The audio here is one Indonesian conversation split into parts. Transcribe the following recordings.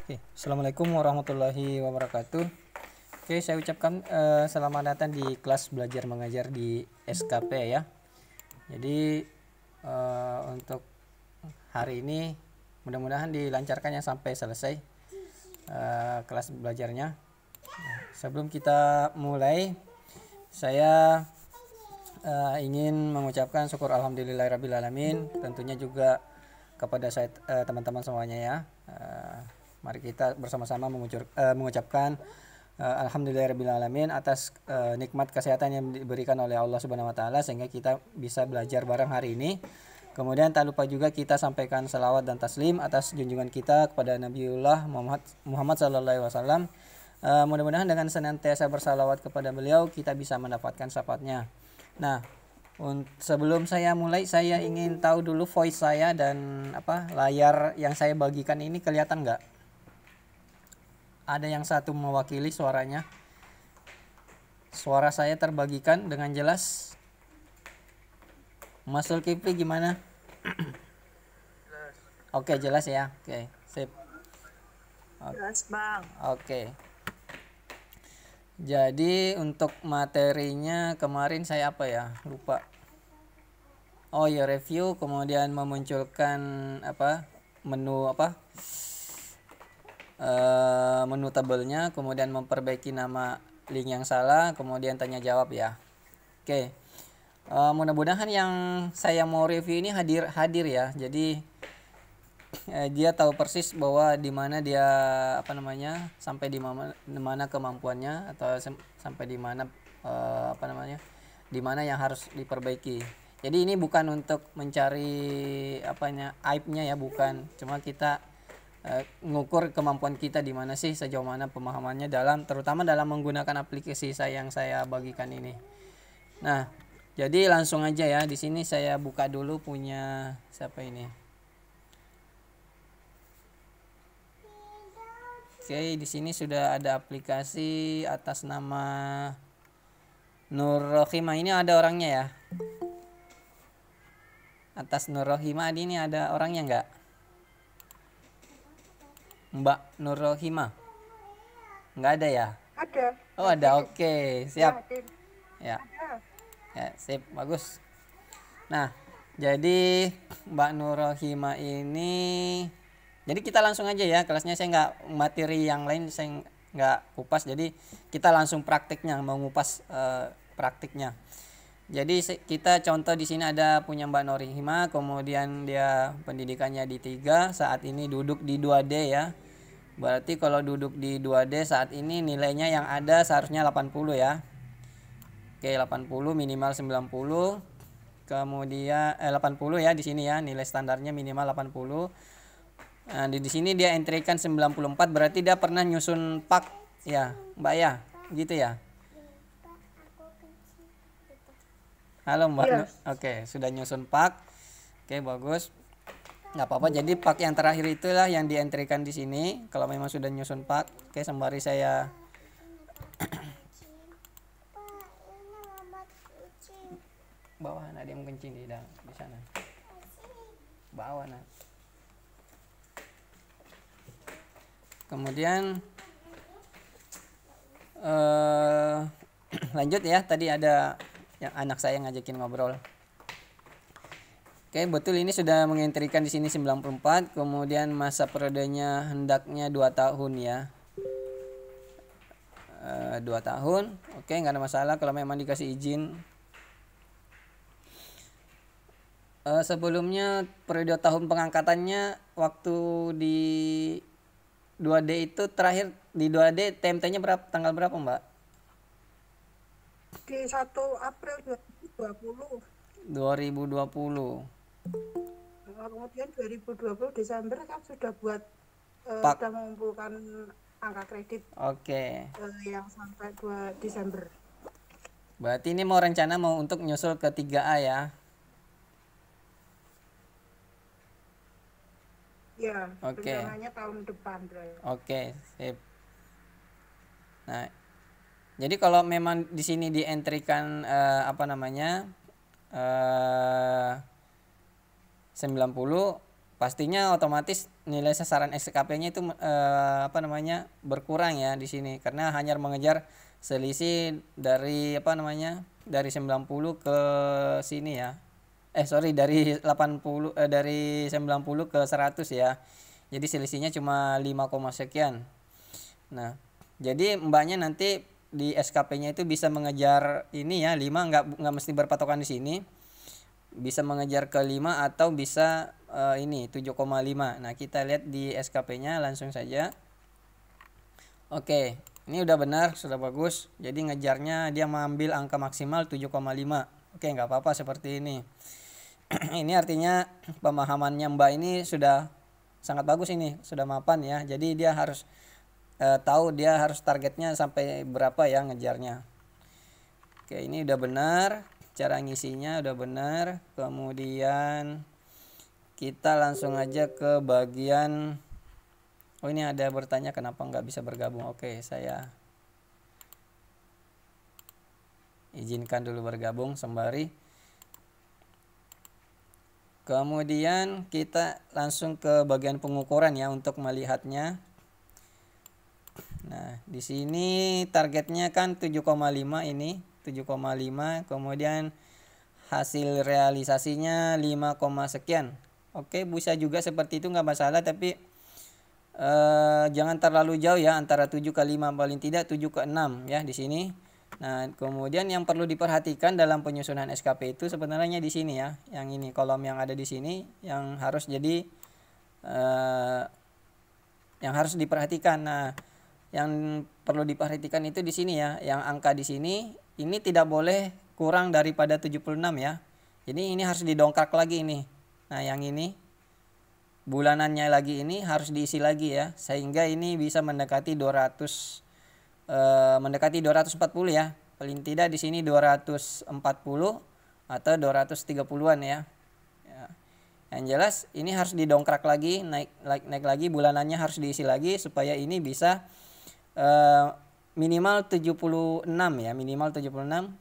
Oke, Assalamualaikum warahmatullahi wabarakatuh. Oke, saya ucapkan selamat datang di kelas belajar mengajar di SKP ya. Jadi untuk hari ini mudah-mudahan dilancarkan ya sampai selesai kelas belajarnya. Sebelum kita mulai, saya ingin mengucapkan syukur alhamdulillahirrabbilalamin, tentunya juga kepada saya teman-teman semuanya ya. Mari kita bersama-sama mengucapkan alhamdulillahirrabbilalamin atas nikmat kesehatan yang diberikan oleh Allah Subhanahu wa taala sehingga kita bisa belajar bareng hari ini. Kemudian tak lupa juga kita sampaikan salawat dan taslim atas junjungan kita kepada Nabiullah Muhammad sallallahu alaihi wasallam. Mudah-mudahan dengan senantiasa bersalawat kepada beliau kita bisa mendapatkan syafaatnya. Nah, sebelum saya mulai, saya ingin tahu dulu voice saya dan layar yang saya bagikan ini kelihatan nggak? Ada yang satu mewakili suaranya. Suara saya terbagikan dengan jelas. Mas Zulkifli gimana? Jelas. Oke, jelas ya. Oke, sip. Jelas, Bang. Oke. Jadi untuk materinya kemarin saya lupa. Oh ya, review, kemudian memunculkan menu menu tabelnya, kemudian memperbaiki nama link yang salah, kemudian tanya jawab ya. Oke. Mudah-mudahan yang saya mau review ini hadir ya. Jadi dia tahu persis bahwa di mana dia sampai di mana kemampuannya atau sampai di mana di mana yang harus diperbaiki. Jadi ini bukan untuk mencari aibnya ya, bukan. Cuma kita ngukur kemampuan kita di mana sih, sejauh mana pemahamannya terutama dalam menggunakan aplikasi yang saya bagikan ini. Nah, jadi langsung aja ya, di sini saya buka dulu punya siapa ini. Oke, di sini sudah ada aplikasi atas nama Nur Rohimah. Ini ada orangnya ya. Atas Nur Rohimah ini ada orangnya nggak? Mbak Nur Rohimah? Nggak ada ya? Ada. Oh ada, oke, siap. Ya. Ya, sip, bagus. Nah, jadi Mbak Nur Rohimah ini, jadi kita langsung aja ya kelasnya. Saya nggak materi yang lain, saya nggak kupas. Jadi kita langsung praktiknya, mengupas praktiknya. Jadi kita contoh di sini ada punya Mbak Nur Rohimah, kemudian dia pendidikannya di 3, saat ini duduk di 2D ya. Berarti kalau duduk di 2D saat ini nilainya yang ada seharusnya 80 ya. Oke, 80 minimal 90. Kemudian 80 ya di sini ya, nilai standarnya minimal 80. Nah, di sini dia entrykan 94, berarti dia pernah nyusun pak ya, Mbak ya, gitu ya. Halo Mbak. Yes. Oke, sudah nyusun pak. Oke, bagus. Nggak apa-apa. Jadi pak yang terakhir itulah yang dientrykan di sini. Kalau memang sudah nyusun pak. Oke, sembari saya bawah ada yang kencing di sana. Bawah nah. Kemudian lanjut ya, tadi ada yang anak saya ngajakin ngobrol. Oke, betul, ini sudah mengentrikan di sini 94, kemudian masa periodenya hendaknya 2 tahun ya. 2 tahun. Oke, nggak ada masalah kalau memang dikasih izin. Sebelumnya periode tahun pengangkatannya waktu di 2D itu terakhir di 2D TMT-nya tanggal berapa, Mbak? Di 1 April 2020. 2020. Kemudian 2020 Desember kan sudah buat sudah mengumpulkan angka kredit. Oke. Yang sampai 2 Desember. Berarti ini rencana untuk nyusul ke 3A ya? Ya, Oke. rencananya tahun depan. Oke, sip. Nah, jadi kalau memang di sini dientrykan 90, pastinya otomatis nilai sasaran SKP-nya itu apa namanya berkurang ya di sini karena hanya mengejar selisih dari apa namanya dari 90 ke sini ya. Sorry dari 80 dari 90 ke 100 ya. Jadi selisihnya cuma 5, sekian. Nah, jadi mbaknya nanti di SKP-nya itu bisa mengejar ini ya 5, nggak mesti berpatokan di sini. Bisa mengejar ke 5 atau bisa ini 7,5. Nah, kita lihat di SKP-nya langsung saja. Oke, ini udah benar, sudah bagus. Jadi ngejarnya dia mengambil angka maksimal 7,5. Oke, nggak apa-apa seperti ini. Ini artinya pemahamannya Mbak ini sudah sangat bagus ini, sudah mapan ya. Jadi dia harus tahu dia harus targetnya sampai berapa ya ngejarnya. Oke, ini udah benar. Cara ngisinya udah benar. Kemudian kita langsung aja ke bagian ini ada bertanya kenapa nggak bisa bergabung. Oke, saya izinkan dulu bergabung sembari. Kemudian kita langsung ke bagian pengukuran ya untuk melihatnya. Nah, di sini targetnya kan 7,5 ini, 7,5, kemudian hasil realisasinya 5, sekian. Oke, bisa juga seperti itu nggak masalah, tapi jangan terlalu jauh ya antara 7 ke 5, paling tidak 7 ke 6 ya di sini. Nah, kemudian yang perlu diperhatikan dalam penyusunan SKP itu sebenarnya di sini ya. Yang ini kolom yang ada di sini yang harus jadi yang harus diperhatikan. Nah, yang perlu diperhatikan itu di sini ya. Yang angka di sini ini tidak boleh kurang daripada 76 ya. Jadi ini harus didongkrak lagi ini. Nah, yang ini bulanannya lagi ini harus diisi lagi ya, sehingga ini bisa mendekati 240 ya. Paling tidak di sini 240 atau 230-an ya. Yang jelas ini harus didongkrak lagi, naik lagi, bulanannya harus diisi lagi supaya ini bisa minimal 76 ya, minimal 76.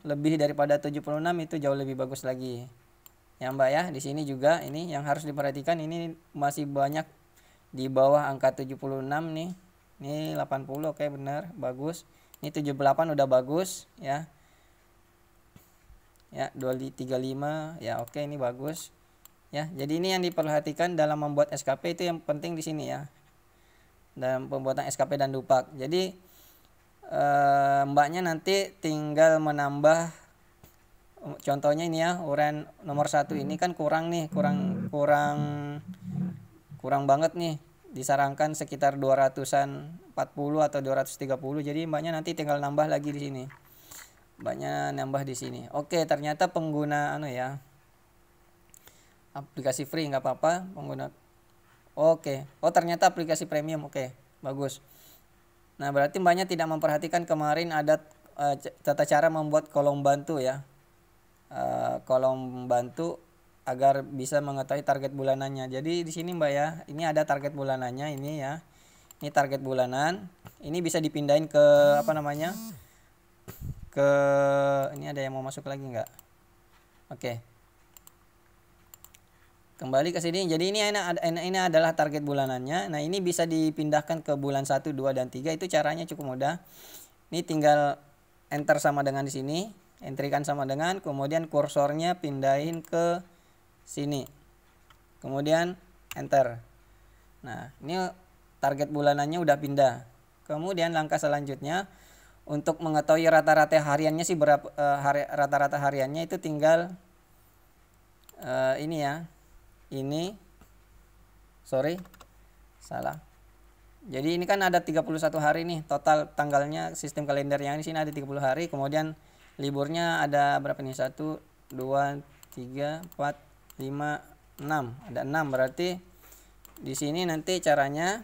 Lebih daripada 76 itu jauh lebih bagus lagi. Ya Mbak ya, di sini juga ini yang harus diperhatikan, ini masih banyak di bawah angka 76 nih. Ini 80, oke benar, bagus. Ini 78 udah bagus ya. Ya, 235 ya, oke ini bagus. Ya, jadi ini yang diperhatikan dalam membuat SKP itu yang penting di sini ya. Dalam pembuatan SKP dan dupak. Jadi mbaknya nanti tinggal menambah. Contohnya ini ya, uren nomor 1 ini kan kurang nih, kurang banget nih. Disarankan sekitar 240 atau 230. Jadi mbaknya nanti tinggal nambah lagi di sini. Mbaknya nambah di sini. Oke, ternyata pengguna aplikasi free nggak apa-apa, pengguna. Oke. Oh, ternyata aplikasi premium. Oke, bagus. Nah, berarti mbaknya tidak memperhatikan kemarin ada tata cara membuat kolom bantu ya. Kolom bantu agar bisa mengetahui target bulanannya. Jadi di sini Mbak ya, ini ada target bulanannya ini ya. Ini target bulanan. Ini bisa dipindahin ke ke ini ada yang mau masuk lagi nggak? Oke. Kembali ke sini. Jadi ini adalah target bulanannya. Nah, ini bisa dipindahkan ke bulan 1, 2 dan 3. Itu caranya cukup mudah. Ini tinggal enter sama dengan di sini. Entrikan sama dengan, kemudian kursornya pindahin ke sini, kemudian enter. Nah, ini target bulanannya udah pindah. Kemudian langkah selanjutnya untuk mengetahui rata-rata hariannya sih berapa, rata-rata hariannya itu tinggal ini ya, ini sorry salah. Jadi ini kan ada 31 hari nih total tanggalnya, sistem kalender yang di sini ada 30 hari, kemudian liburnya ada berapa nih? 1, 2, 3, 4, 5, 6. Ada 6, berarti di sini nanti caranya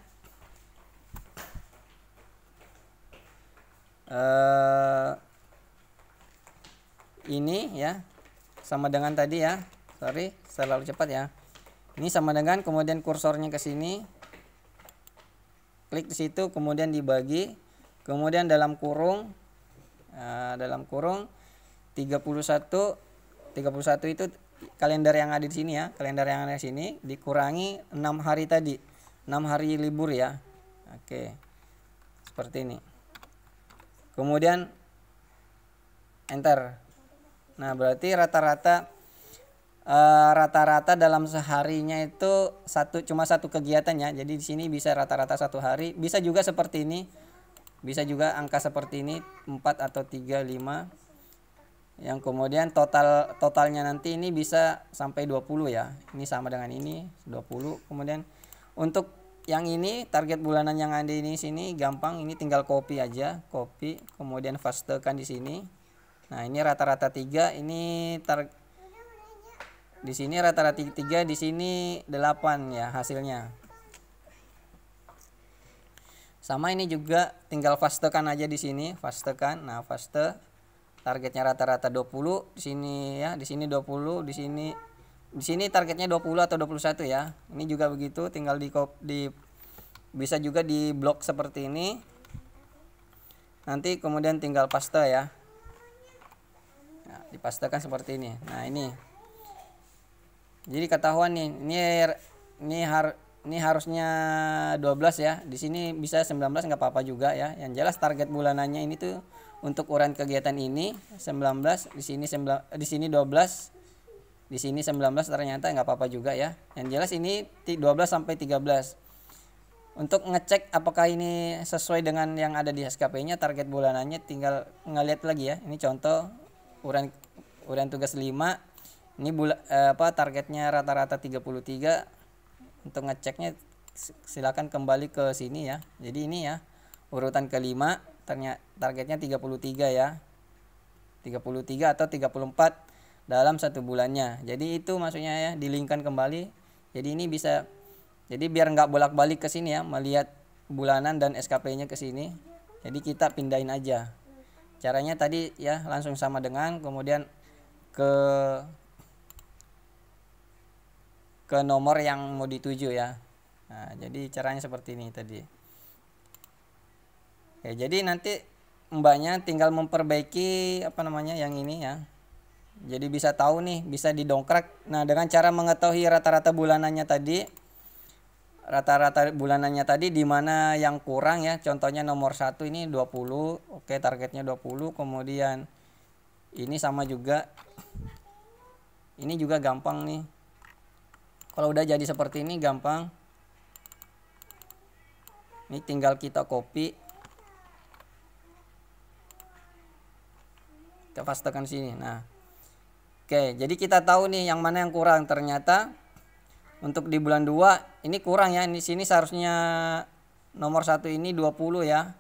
ini ya sama dengan tadi ya. Sorry, terlalu cepat ya. Ini sama dengan, kemudian kursornya ke sini. Klik di situ, kemudian dibagi, kemudian dalam kurung 31 itu kalender yang ada di sini ya, kalender yang ada di sini dikurangi 6 hari tadi. 6 hari libur ya. Oke. Seperti ini. Kemudian enter. Nah, berarti rata-rata dalam seharinya itu cuma satu kegiatan ya. Jadi di sini bisa rata-rata 1 hari, bisa juga seperti ini. Bisa juga angka seperti ini 4 atau 3, 5. Yang kemudian totalnya nanti ini bisa sampai 20 ya. Ini sama dengan ini 20. Kemudian untuk yang ini target bulanan yang ada di sini gampang, ini tinggal copy aja, copy, kemudian pastekan di sini. Nah, ini rata-rata 3, ini di sini rata-rata 3, di sini 8 ya hasilnya. Sama ini juga tinggal pastekan aja di sini, pastekan. Nah, paste targetnya rata-rata 20 di sini ya, di sini 20, di sini targetnya 20 atau 21 ya. Ini juga begitu, tinggal bisa juga di blok seperti ini. Nanti kemudian tinggal paste ya. Nah, dipastekan seperti ini. Nah, ini. Jadi ketahuan nih, ini harusnya 12 ya. Di sini bisa 19 nggak apa-apa juga ya. Yang jelas target bulanannya ini tuh untuk uraian kegiatan ini 19, di sini 12, di sini 19, ternyata nggak apa-apa juga ya. Yang jelas ini 12 sampai 13. Untuk ngecek apakah ini sesuai dengan yang ada di SKP-nya, target bulanannya tinggal ngeliat lagi ya. Ini contoh uraian tugas 5. Ini targetnya rata-rata 33. Untuk ngeceknya silakan kembali ke sini ya. Jadi ini ya, urutan kelima ternyata targetnya 33 ya. 33 atau 34 dalam 1 bulannya. Jadi itu maksudnya ya, dilingkan kembali. Jadi ini bisa, jadi biar nggak bolak-balik ke sini ya, melihat bulanan dan SKP-nya ke sini. Jadi kita pindahin aja. Caranya tadi ya langsung sama dengan, kemudian ke nomor yang mau dituju ya. Nah, jadi caranya seperti ini tadi. Oke, jadi nanti mbaknya tinggal memperbaiki yang ini ya. Jadi bisa tahu nih, bisa didongkrak. Nah, dengan cara mengetahui rata-rata bulanannya tadi, di mana yang kurang ya. Contohnya nomor 1 ini 20. Oke, targetnya 20. Kemudian ini sama juga. Ini juga gampang nih. Kalau udah jadi seperti ini gampang. Ini tinggal kita copy. Kita pastekan sini. Nah. Oke, jadi kita tahu nih yang mana yang kurang. Ternyata untuk di bulan 2 ini kurang ya. Di sini seharusnya nomor 1 ini 20 ya.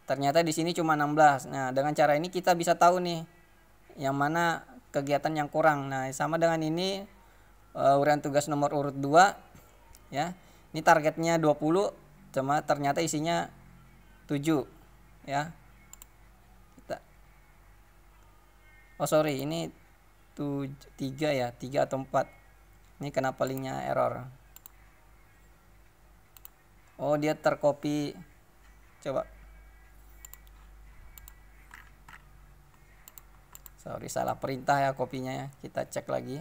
Ternyata di sini cuma 16. Nah, dengan cara ini kita bisa tahu nih yang mana kegiatan yang kurang. Nah, sama dengan ini uraian tugas nomor urut 2 ya. Ini targetnya 20, cuma ternyata isinya 7 ya. Ini 3 ya, 3 atau 4. Ini kenapa linknya error? Oh, dia tercopy. Coba. Salah perintah ya kopinya ya. Kita cek lagi.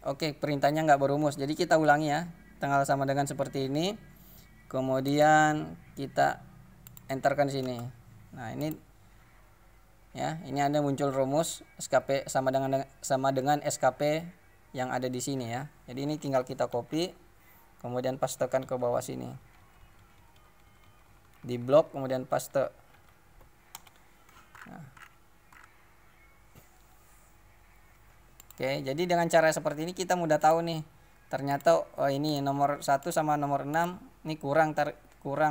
Oke, perintahnya nggak berumus. Jadi kita ulangi ya. Tanggal sama dengan seperti ini. Kemudian kita enterkan sini. Nah, ini ya, ini Anda muncul rumus SKP sama dengan SKP yang ada di sini ya. Jadi ini tinggal kita copy, kemudian pastekan ke bawah sini. Di blok kemudian paste. Nah. Oke, jadi dengan cara seperti ini kita mudah tahu nih. Ternyata ini nomor 1 sama nomor 6 ini kurang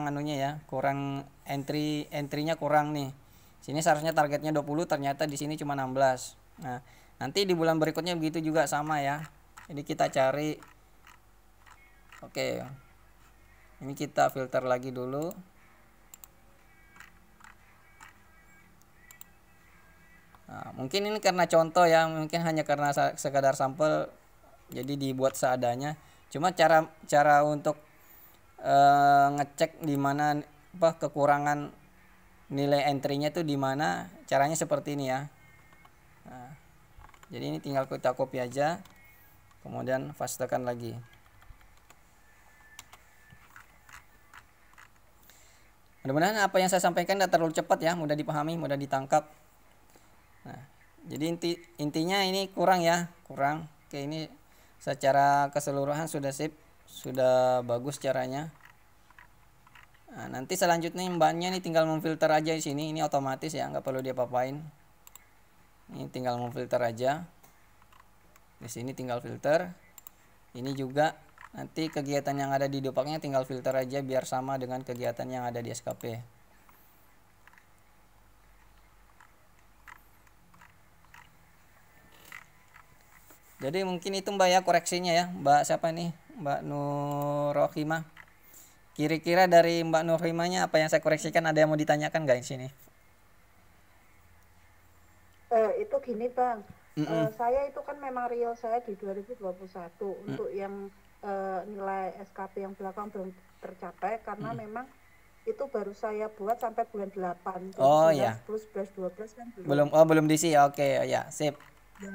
anunya ya, kurang entry-nya kurang nih. Sini seharusnya targetnya 20, ternyata di sini cuma 16. Nah, nanti di bulan berikutnya begitu juga sama ya. Jadi kita cari. Oke. Ini kita filter lagi dulu. Nah, mungkin ini karena contoh ya, mungkin hanya karena sekadar sampel jadi dibuat seadanya. Cuma cara untuk ngecek di mana kekurangan nilai entry-nya itu di mana, caranya seperti ini ya. Nah, jadi ini tinggal kita copy aja, kemudian pastekan lagi. Mudah-mudahan apa yang saya sampaikan tidak terlalu cepat ya, mudah dipahami, mudah ditangkap. Nah, jadi intinya ini kurang ya, kurang. Oke, ini secara keseluruhan sudah sip, sudah bagus caranya. Nah, nanti selanjutnya mbaknya nih tinggal memfilter aja di sini, ini otomatis ya, nggak perlu diapa-apain. Ini tinggal memfilter aja. Di sini tinggal filter. Ini juga nanti kegiatan yang ada di Dupaknya tinggal filter aja biar sama dengan kegiatan yang ada di SKP. Jadi mungkin itu Mbak ya koreksinya ya. Mbak siapa nih? Mbak Nurrohimah. Kira-kira dari Mbak Nurrohimahnya apa yang saya koreksikan, ada yang mau ditanyakan nggak di sini? Itu gini Bang, saya itu kan memang real saya di 2021 untuk yang nilai SKP yang belakang belum tercapai karena memang itu baru saya buat sampai bulan 8. Jadi Oh 9, ya, 10, 11, 12 kan belum. belum. Oh belum diisi ya. Oke ya, sip. Ya.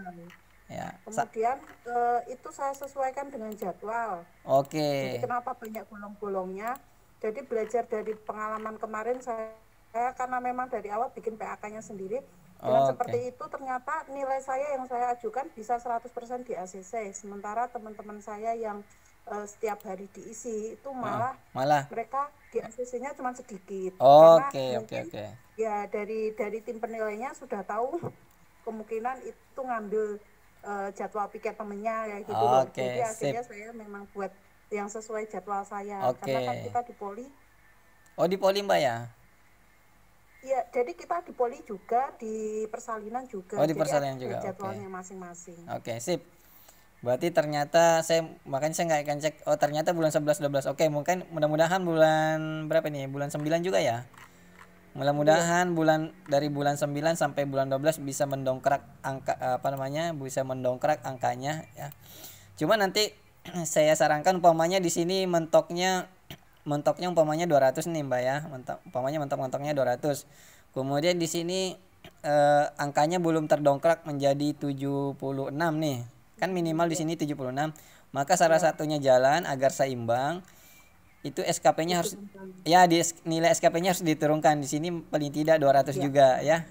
Ya. Kemudian itu saya sesuaikan dengan jadwal. Jadi Oke. kenapa banyak bolong-bolongnya? Jadi belajar dari pengalaman kemarin saya karena memang dari awal bikin PAK-nya sendiri. Dengan seperti Oke. itu ternyata nilai saya yang saya ajukan bisa 100% di ACC. Sementara teman-teman saya yang setiap hari diisi itu malah Malah. mereka di ACC-nya cuma sedikit. Oke, Karena oke, mungkin oke. ya dari tim penilainya sudah tahu kemungkinan itu ngambil jadwal piket temennya kayak gitu loh. Oke, Jadi akhirnya sip. saya memang buat yang sesuai jadwal saya. Oke. Karena kan kita di poli. Oh di poli Mbak ya? Iya, jadi kita di poli juga, di persalinan juga. Oh di Jadi persalinan ada juga. Oke. jadwalnya masing-masing. Oke, sip. Berarti ternyata makanya saya nggak akan cek. Oh ternyata bulan 11 12. Oke, mungkin mudah-mudahan bulan berapa nih? Bulan 9 juga ya. Mudah-mudahan dari bulan 9 sampai bulan 12 bisa mendongkrak angka bisa mendongkrak angkanya ya. Cuma nanti saya sarankan umpamanya di sini mentoknya umpamanya 200 nih Mbak ya. Mentok-mentoknya 200. Kemudian di sini angkanya belum terdongkrak menjadi 76 nih. Kan minimal di sini 76. Maka salah satunya jalan agar seimbang itu SKP-nya harus ya nilai SKP-nya harus diturunkan. Di sini paling tidak 200 juga ya.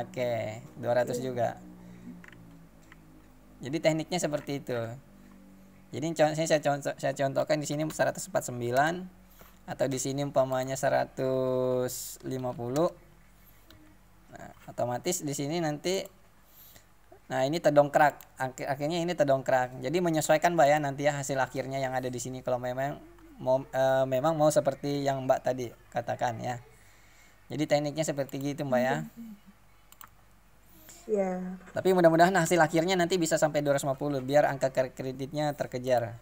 Oke, 200 juga. Jadi tekniknya seperti itu. Jadi saya contohkan di sini 149 atau di sini umpamanya 150. Nah, otomatis di sini nanti ini terdongkrak. Akhirnya ini terdongkrak. Jadi menyesuaikan Mbak ya nanti ya hasil akhirnya yang ada di sini kalau memang mau seperti yang Mbak tadi katakan ya. Jadi tekniknya seperti gitu Mbak ya. Ya. Tapi mudah-mudahan hasil akhirnya nanti bisa sampai 250 biar angka kreditnya terkejar.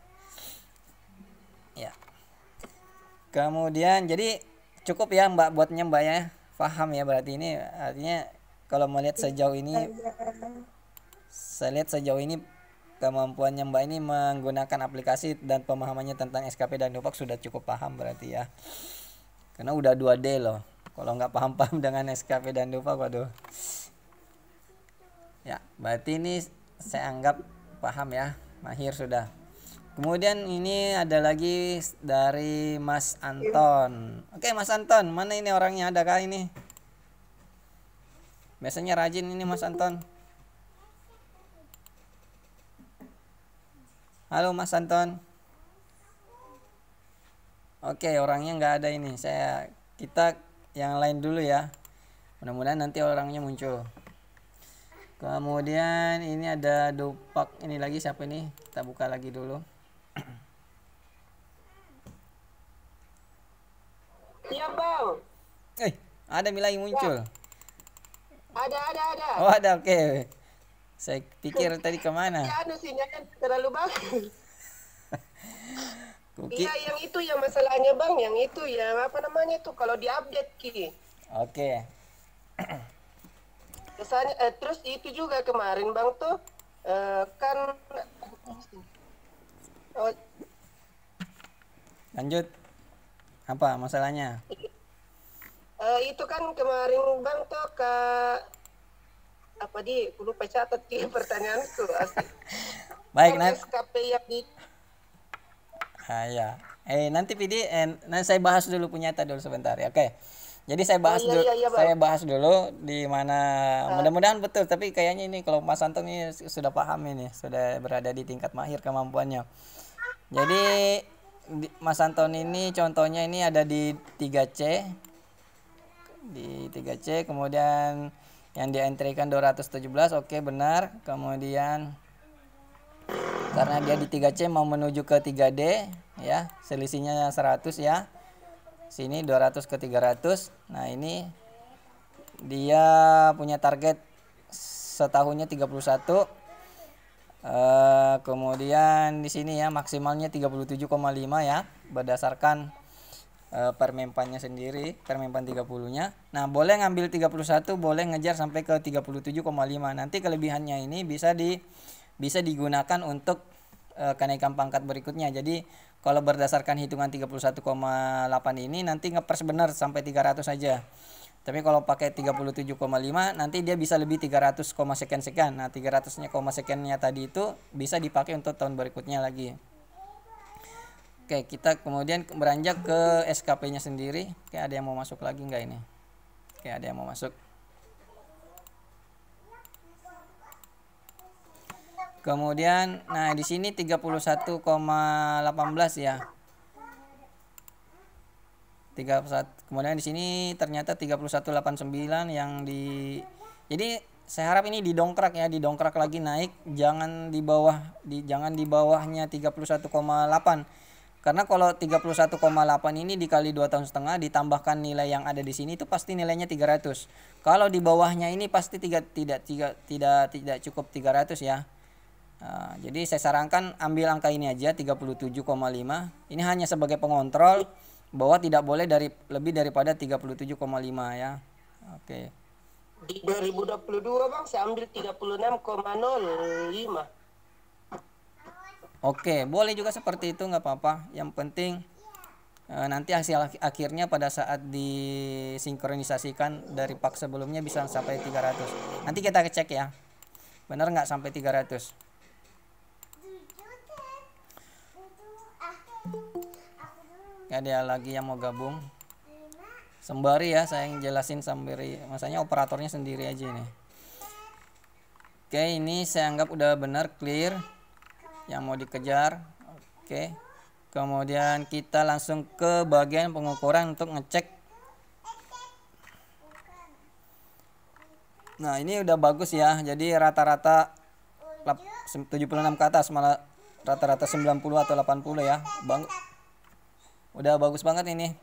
Ya. Kemudian jadi cukup ya Mbak buatnya Mbak ya. Paham ya berarti ini artinya kalau melihat sejauh ini saya lihat sejauh ini kemampuannya Mbak ini menggunakan aplikasi dan pemahamannya tentang SKP dan Dupak sudah cukup paham berarti ya. Karena udah 2D loh. Kalau nggak paham-paham dengan SKP dan Dupak, waduh. Ya, berarti ini saya anggap paham ya, mahir sudah. Kemudian ini ada lagi dari Mas Anton. Oke, Mas Anton, mana ini orangnya, adakah ini? Biasanya rajin ini Mas Anton. Halo Mas Anton. Oke, orangnya nggak ada ini. Kita yang lain dulu ya. Mudah-mudahan nanti orangnya muncul. Kemudian ini ada Dupak. Ini lagi siapa ini? Kita buka lagi dulu. Iya Bang. Ada lagi muncul. Ya. Ada. Oh ada, oke. Saya pikir tadi kemana? Ya sinyalnya kan terlalu bagus. Iya yang itu yang masalahnya Bang, yang itu yang apa namanya tuh kalau diupdate Ki. Oke. Kesannya terus itu juga kemarin Bang tuh kan Lanjut. Apa masalahnya? Itu kan kemarin Bang tuh apa di aku lupa catat di pertanyaanku asli. Baik, Kan SKP yang di ya. Nanti PD, nanti saya bahas dulu punya dulu sebentar ya. Oke. Jadi saya bahas dulu, iya, saya Bang. bahas dulu di mana, mudah-mudahan betul. Tapi kayaknya ini kalau Mas Anton ini sudah paham ini, sudah berada di tingkat mahir kemampuannya. Jadi Mas Anton ini contohnya ini ada di 3C, kemudian yang dientrikan 217, oke benar. Kemudian karena dia di 3C mau menuju ke 3D ya, selisihnya 100 ya. Sini 200 ke 300. Nah, ini dia punya target setahunnya 31. Kemudian di sini ya maksimalnya 37,5 ya berdasarkan permempannya sendiri, permempan 30-nya. Nah, boleh ngambil 31, boleh ngejar sampai ke 37,5. Nanti kelebihannya ini bisa digunakan untuk kenaikan pangkat berikutnya. Jadi kalau berdasarkan hitungan 31,8 ini nanti ngepers benar sampai 300 saja. Tapi kalau pakai 37,5 nanti dia bisa lebih 300, sekian. Nah, 300-nya sekiannya tadi itu bisa dipakai untuk tahun berikutnya lagi. Oke, kita kemudian beranjak ke SKP-nya sendiri. Oke, ada yang mau masuk lagi enggak ini? Oke, ada yang mau masuk. Kemudian nah di sini 31,18 ya. 31. Kemudian di sini ternyata 31,89 yang di, jadi saya harap ini didongkrak ya, didongkrak lagi naik, jangan di bawahnya 31,8. Karena kalau 31,8 ini dikali 2,5 tahun ditambahkan nilai yang ada di sini itu pasti nilainya 300. Kalau di bawahnya ini pasti tidak cukup 300 ya. Nah, jadi saya sarankan ambil angka ini aja 37,5. Ini hanya sebagai pengontrol bahwa tidak boleh lebih daripada 37,5 ya. Oke. Di 2022 Bang saya ambil 36,05. Oke, boleh juga seperti itu, nggak apa-apa. Yang penting nanti hasil akhirnya pada saat disinkronisasikan dari pak sebelumnya bisa sampai 300. Nanti kita cek ya, benar nggak sampai 300. Ada lagi yang mau gabung? Sembari ya, saya yang jelasin sembari, masanya operatornya sendiri aja nih. Oke, ini saya anggap udah benar, clear yang mau dikejar. Oke, kemudian kita langsung ke bagian pengukuran untuk ngecek. Nah, ini udah bagus ya, jadi rata-rata 76 ke atas, malah rata-rata 90 atau 80 ya Bang. Udah bagus banget ini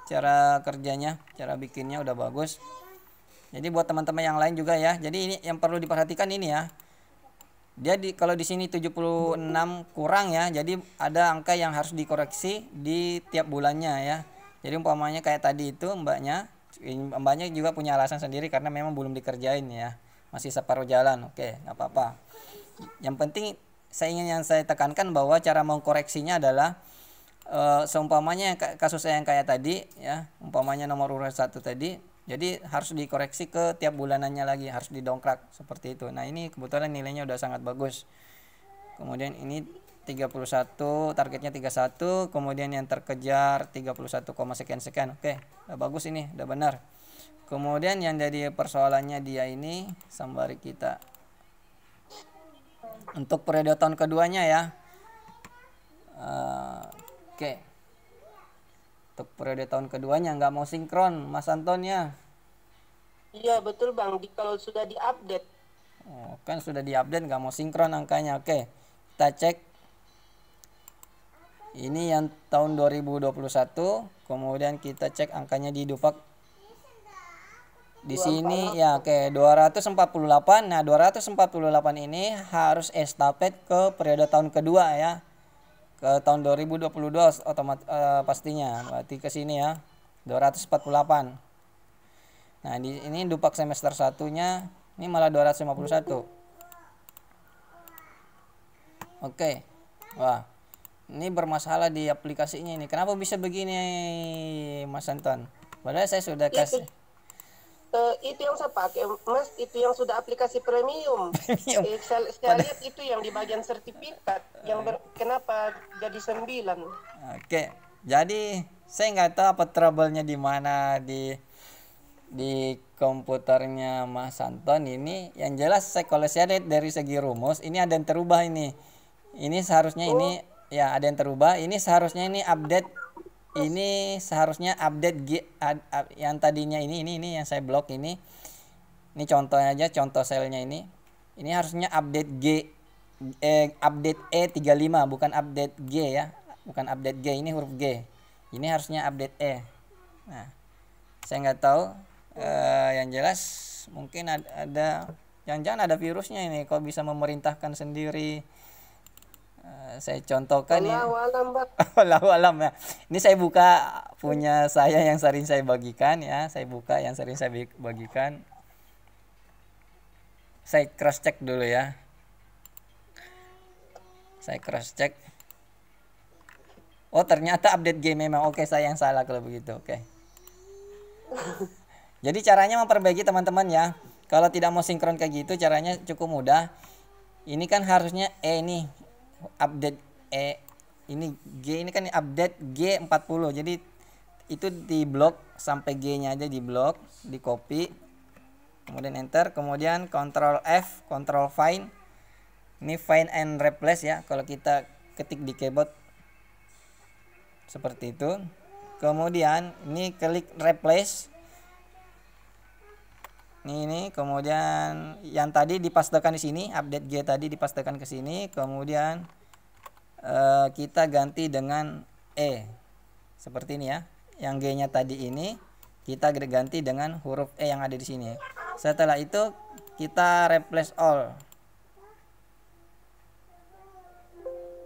cara kerjanya, cara bikinnya udah bagus. Jadi buat teman-teman yang lain juga ya, jadi ini yang perlu diperhatikan ini ya, dia kalau di sini 76 kurang ya, jadi ada angka yang harus dikoreksi di tiap bulannya ya. Jadi umpamanya kayak tadi itu mbaknya juga punya alasan sendiri karena memang belum dikerjain ya, masih separuh jalan. Oke, nggak apa-apa. Yang penting yang saya tekankan bahwa cara mengkoreksinya adalah seumpamanya kasus yang kayak tadi ya, umpamanya nomor urut 1 tadi, jadi harus dikoreksi ke tiap bulanannya lagi, harus didongkrak seperti itu. Nah, ini kebetulan nilainya udah sangat bagus. Kemudian ini 31, targetnya 31, kemudian yang terkejar 31, sekian. Oke, udah bagus ini, udah benar. Kemudian yang dari persoalannya dia ini sembari kita untuk periode tahun keduanya ya. Oke. Untuk periode tahun keduanya nggak mau sinkron Mas Anton ya. Iya betul Bang, kalau sudah diupdate. Oh, kan sudah diupdate nggak mau sinkron angkanya. Oke, kita cek. Ini yang tahun 2021, kemudian kita cek angkanya di Dupak. Di sini ya oke 248. Nah, 248 ini harus estafet ke periode tahun kedua ya. Ke tahun 2022 pastinya. Berarti ke sini ya. 248. Nah, ini Dupak semester 1-nya ini malah 251. Oke. Wah. Ini bermasalah di aplikasinya ini. Kenapa bisa begini Mas Anton? Padahal saya sudah kasih. Itu yang saya pakai, Mas, itu yang sudah aplikasi premium. Premium. Saya lihat itu yang di bagian sertifikat, yang kenapa jadi 9. Oke, jadi saya nggak tahu apa trouble-nya di mana di komputernya Mas Anton ini. Yang jelas kalau saya lihat dari segi rumus ini ada yang terubah ini. Ini seharusnya ini ya ada yang terubah. Ini seharusnya ini update. Ini seharusnya update yang tadinya ini yang saya blok ini. Ini contohnya aja, contoh selnya ini. Ini harusnya update update E35 bukan update G ya. Bukan update G, ini huruf G. Ini harusnya update E. Nah, saya nggak tahu. Yang jelas mungkin ada jangan-jangan ada virusnya ini kok bisa memerintahkan sendiri. Saya contohkan ini. Wallahu alam ya. Ini saya buka punya saya yang sering saya bagikan ya. Saya buka yang sering saya bagikan. Saya cross check dulu ya. Saya cross check. Oh, ternyata update game memang. Oke, saya yang salah kalau begitu. Oke. Jadi caranya memperbaiki teman-teman ya. Kalau tidak mau sinkron kayak gitu caranya cukup mudah. Ini kan harusnya ini update ini G, ini kan update G40. Jadi itu di blok sampai G-nya aja di blok, di copy. Kemudian enter, kemudian Ctrl F, Ctrl find. Ini find and replace ya kalau kita ketik di keyboard. Seperti itu. Kemudian ini klik replace. Ini kemudian yang tadi dipastekan di sini, update G tadi dipastekan ke sini, kemudian kita ganti dengan E. Seperti ini ya. Yang G-nya tadi ini kita ganti dengan huruf E yang ada di sini. Setelah itu kita replace all.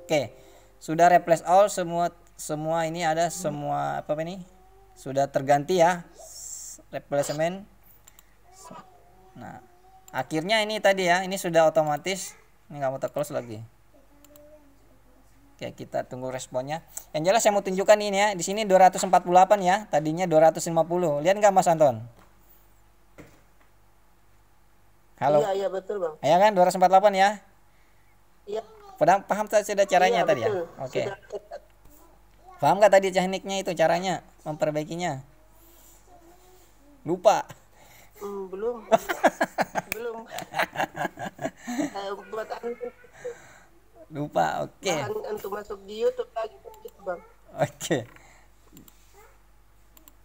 Oke. Sudah replace all, semua ini ada semua apa ini? Sudah terganti ya. Replacement. Nah, akhirnya ini tadi ya, ini sudah otomatis. Ini nggak mau close lagi. Oke, kita tunggu responnya. Yang jelas saya mau tunjukkan ini ya. Di sini 248 ya, tadinya 250. Lihat nggak Mas Anton? Halo. Iya, iya betul, Bang. Ya kan 248 ya? Iya. Paham sudah caranya Iya, tadi betul. ya? Oke. Paham nggak tadi tekniknya itu caranya memperbaikinya? Lupa. Belum. Belum. Buat Lupa. Oke. untuk masuk di YouTube lagi gitu, Bang. Oke.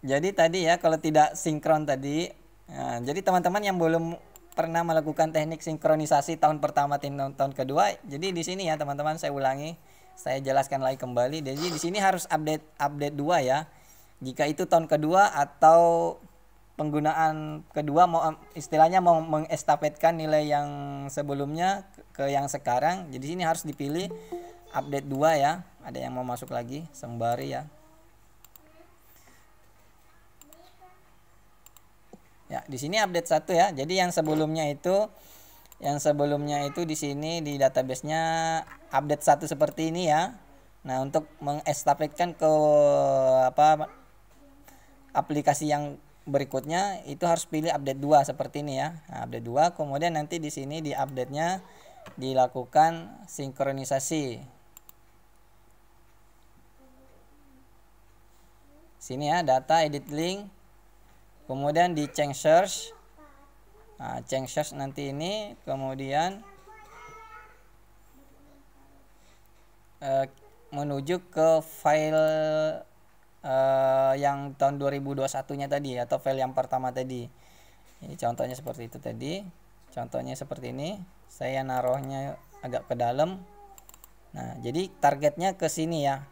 Jadi tadi ya kalau tidak sinkron tadi, nah, jadi teman-teman yang belum pernah melakukan teknik sinkronisasi tahun pertama tahun kedua, jadi di sini ya teman-teman saya ulangi, saya jelaskan lagi kembali. Jadi di sini harus update 2 ya. Jika itu tahun kedua atau penggunaan kedua mau istilahnya mau mengestafetkan nilai yang sebelumnya ke yang sekarang, jadi sini harus dipilih update 2 ya. Ada yang mau masuk lagi sembari ya. Ya, di sini update 1 ya. Jadi yang sebelumnya itu di sini di database-nya update 1 seperti ini ya. Nah, untuk mengestafetkan ke aplikasi yang berikutnya itu harus pilih update 2 seperti ini ya. Nah, update 2, kemudian nanti di sini di update-nya dilakukan sinkronisasi. Sini ya, data edit link. Kemudian di change search. Nah, change search nanti ini kemudian menuju ke file yang tahun 2021-nya tadi atau file yang pertama tadi. Ini contohnya seperti itu tadi. Contohnya seperti ini. Saya naruhnya agak ke dalam. Nah, jadi targetnya ke sini ya.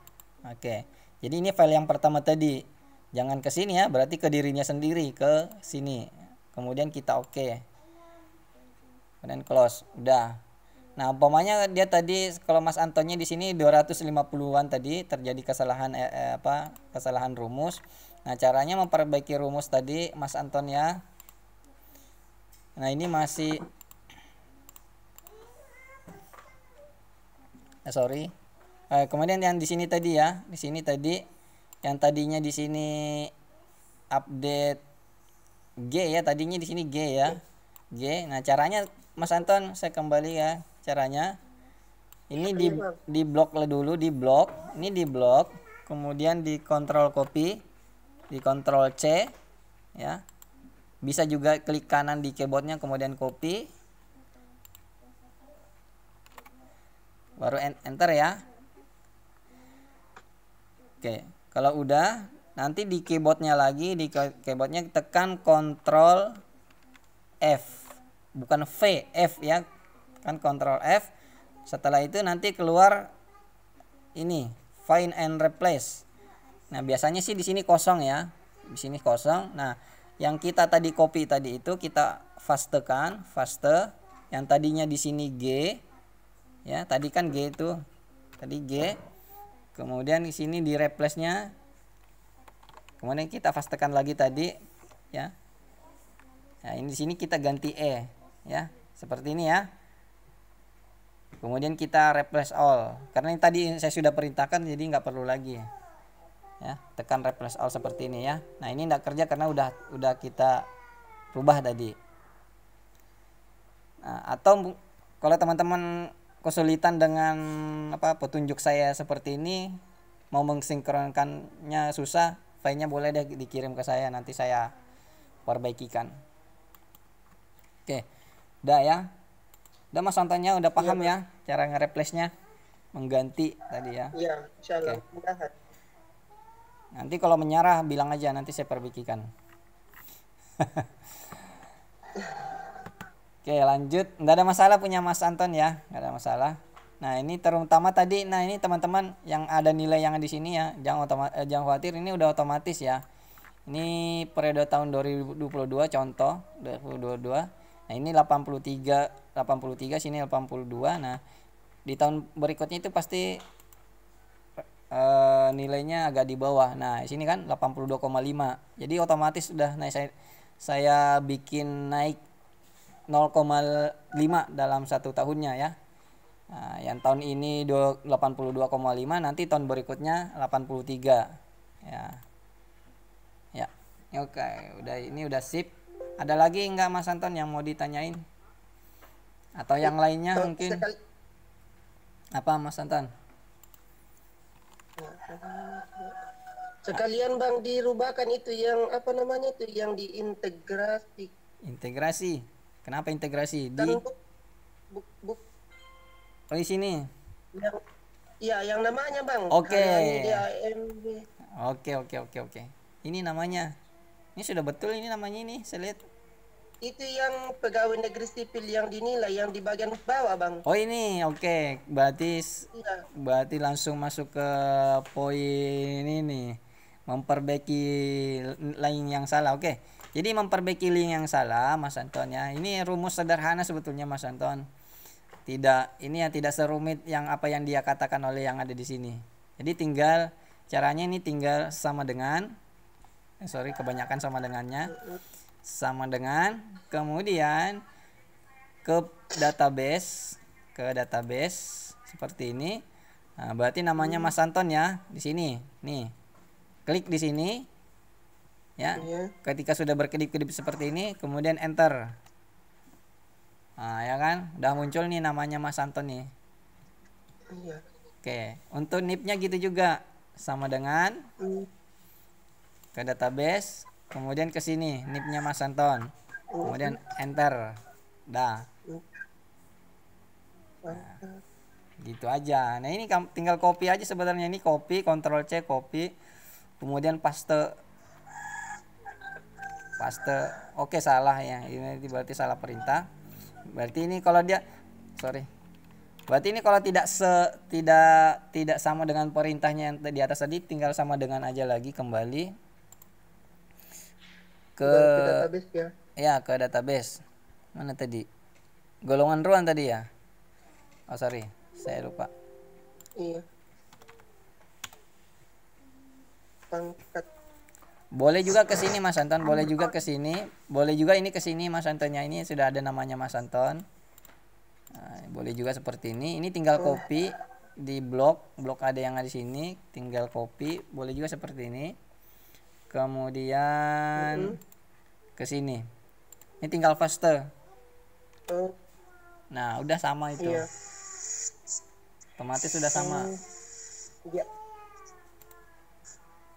Oke. Jadi ini file yang pertama tadi. Jangan ke sini ya, berarti ke dirinya sendiri, ke sini. Kemudian kita oke. Kemudian close. Udah. Nah, umpamanya dia tadi kalau Mas Antonnya di sini 250-an tadi terjadi kesalahan kesalahan rumus. Nah, caranya memperbaiki rumus tadi Mas Anton ya. Nah, ini masih kemudian yang di sini tadi ya, di sini tadi yang tadinya di sini update G ya, tadinya di sini G ya. G. Nah, caranya Mas Anton, saya kembali ya. Caranya ini di blok dulu, di blok. Ini di blok, kemudian di kontrol copy, di kontrol C ya. Bisa juga klik kanan di keyboardnya kemudian copy. Baru enter ya. Oke, kalau udah nanti di keyboardnya lagi, di keyboardnya tekan Ctrl F, bukan V, F ya, kan Ctrl F. Setelah itu nanti keluar ini find and replace. Nah, biasanya sih di sini kosong ya, di sini kosong. Nah, yang kita tadi copy tadi itu kita pastekan, paste. Yang tadinya di sini G, ya tadi kan G itu, tadi G. Kemudian di sini di replace-nya. Kemudian kita pastekan lagi tadi ya. Nah, ini di sini kita ganti E ya, seperti ini ya. Kemudian kita replace all. Karena ini tadi saya sudah perintahkan jadi nggak perlu lagi. Ya, tekan replace all seperti ini ya. Nah, ini nggak kerja karena udah kita rubah tadi. Nah, atau kalau teman-teman kesulitan dengan petunjuk saya seperti ini, mau mensinkronkannya susah, filenya boleh deh dikirim ke saya, nanti saya perbaikikan. Oke, udah ya. Udah Mas Antonnya udah paham ya cara nge-replace-nya, mengganti tadi ya. Iya, insyaallah. Nanti kalau menyerah bilang aja, nanti saya perbaikikan. Oke, lanjut. Nggak ada masalah punya Mas Anton ya, nggak ada masalah. Nah, ini terutama tadi, nah ini teman-teman yang ada nilai yang di sini ya, jangan khawatir, ini udah otomatis ya. Ini periode tahun 2022 contoh 2022. Nah, ini 83 sini 82. Nah, di tahun berikutnya itu pasti nilainya agak di bawah. Nah, di sini kan 82,5. Jadi otomatis udah naik, saya bikin naik 0,5 dalam satu tahunnya ya. Nah, yang tahun ini 82,5, nanti tahun berikutnya 83 ya. Ya. Oke, ini udah sip. Ada lagi nggak Mas Anton yang mau ditanyain? Atau yang lainnya mungkin? Apa Mas Anton? Sekalian Bang dirubahkan itu yang apa namanya itu yang diintegrasi. Integrasi. Kenapa integrasi? Kan Oh, di sini. Yang namanya Bang. Oke. Oke. Oke. Ini namanya. Ini sudah betul ini namanya ini, saya lihat. Itu yang pegawai negeri sipil yang dinilai yang di bagian bawah Bang. Oh, ini oke. Berarti berarti langsung masuk ke poin ini. Memperbaiki link yang salah. Oke. Jadi memperbaiki link yang salah Mas Anton ya. Ini rumus sederhana sebetulnya Mas Anton. Ini tidak serumit yang apa yang dia katakan oleh yang ada di sini. Jadi caranya ini tinggal sama dengan kebanyakan sama dengannya. Sama dengan kemudian ke database seperti ini. Nah, berarti namanya Mas Anton ya di sini. Nih. Klik di sini. Ya. Ketika sudah berkedip-kedip seperti ini, kemudian enter. Nah, ya kan? Udah muncul nih namanya Mas Anton nih. Iya. Oke, untuk NIP-nya gitu juga. Sama dengan ke database, kemudian ke sini NIP-nya Mas Anton. Kemudian enter. Dah. Nah, gitu aja. Nah, ini tinggal copy aja sebenarnya, ini copy, Ctrl C, copy. Kemudian paste. Oke, salah ya. Ini berarti salah perintah. Berarti ini kalau tidak sama dengan perintahnya yang di atas tadi, tinggal sama dengan aja lagi, kembali ke database ya. Ya, ke database. Mana tadi? Golongan ruang tadi ya? Oh, sorry. Saya lupa. Iya. Pangkat. Boleh juga ke sini Mas Anton, boleh juga ke sini. Boleh juga ini ke sini Mas Antonnya, ini sudah ada namanya Mas Anton. Nah, boleh juga seperti ini. Ini tinggal copy di blok ada yang ada di sini, tinggal copy. Boleh juga seperti ini. Kemudian ke sini. Ini tinggal paste. Oh, Nah, udah sama itu. iya. Otomatis sudah sama. Iya.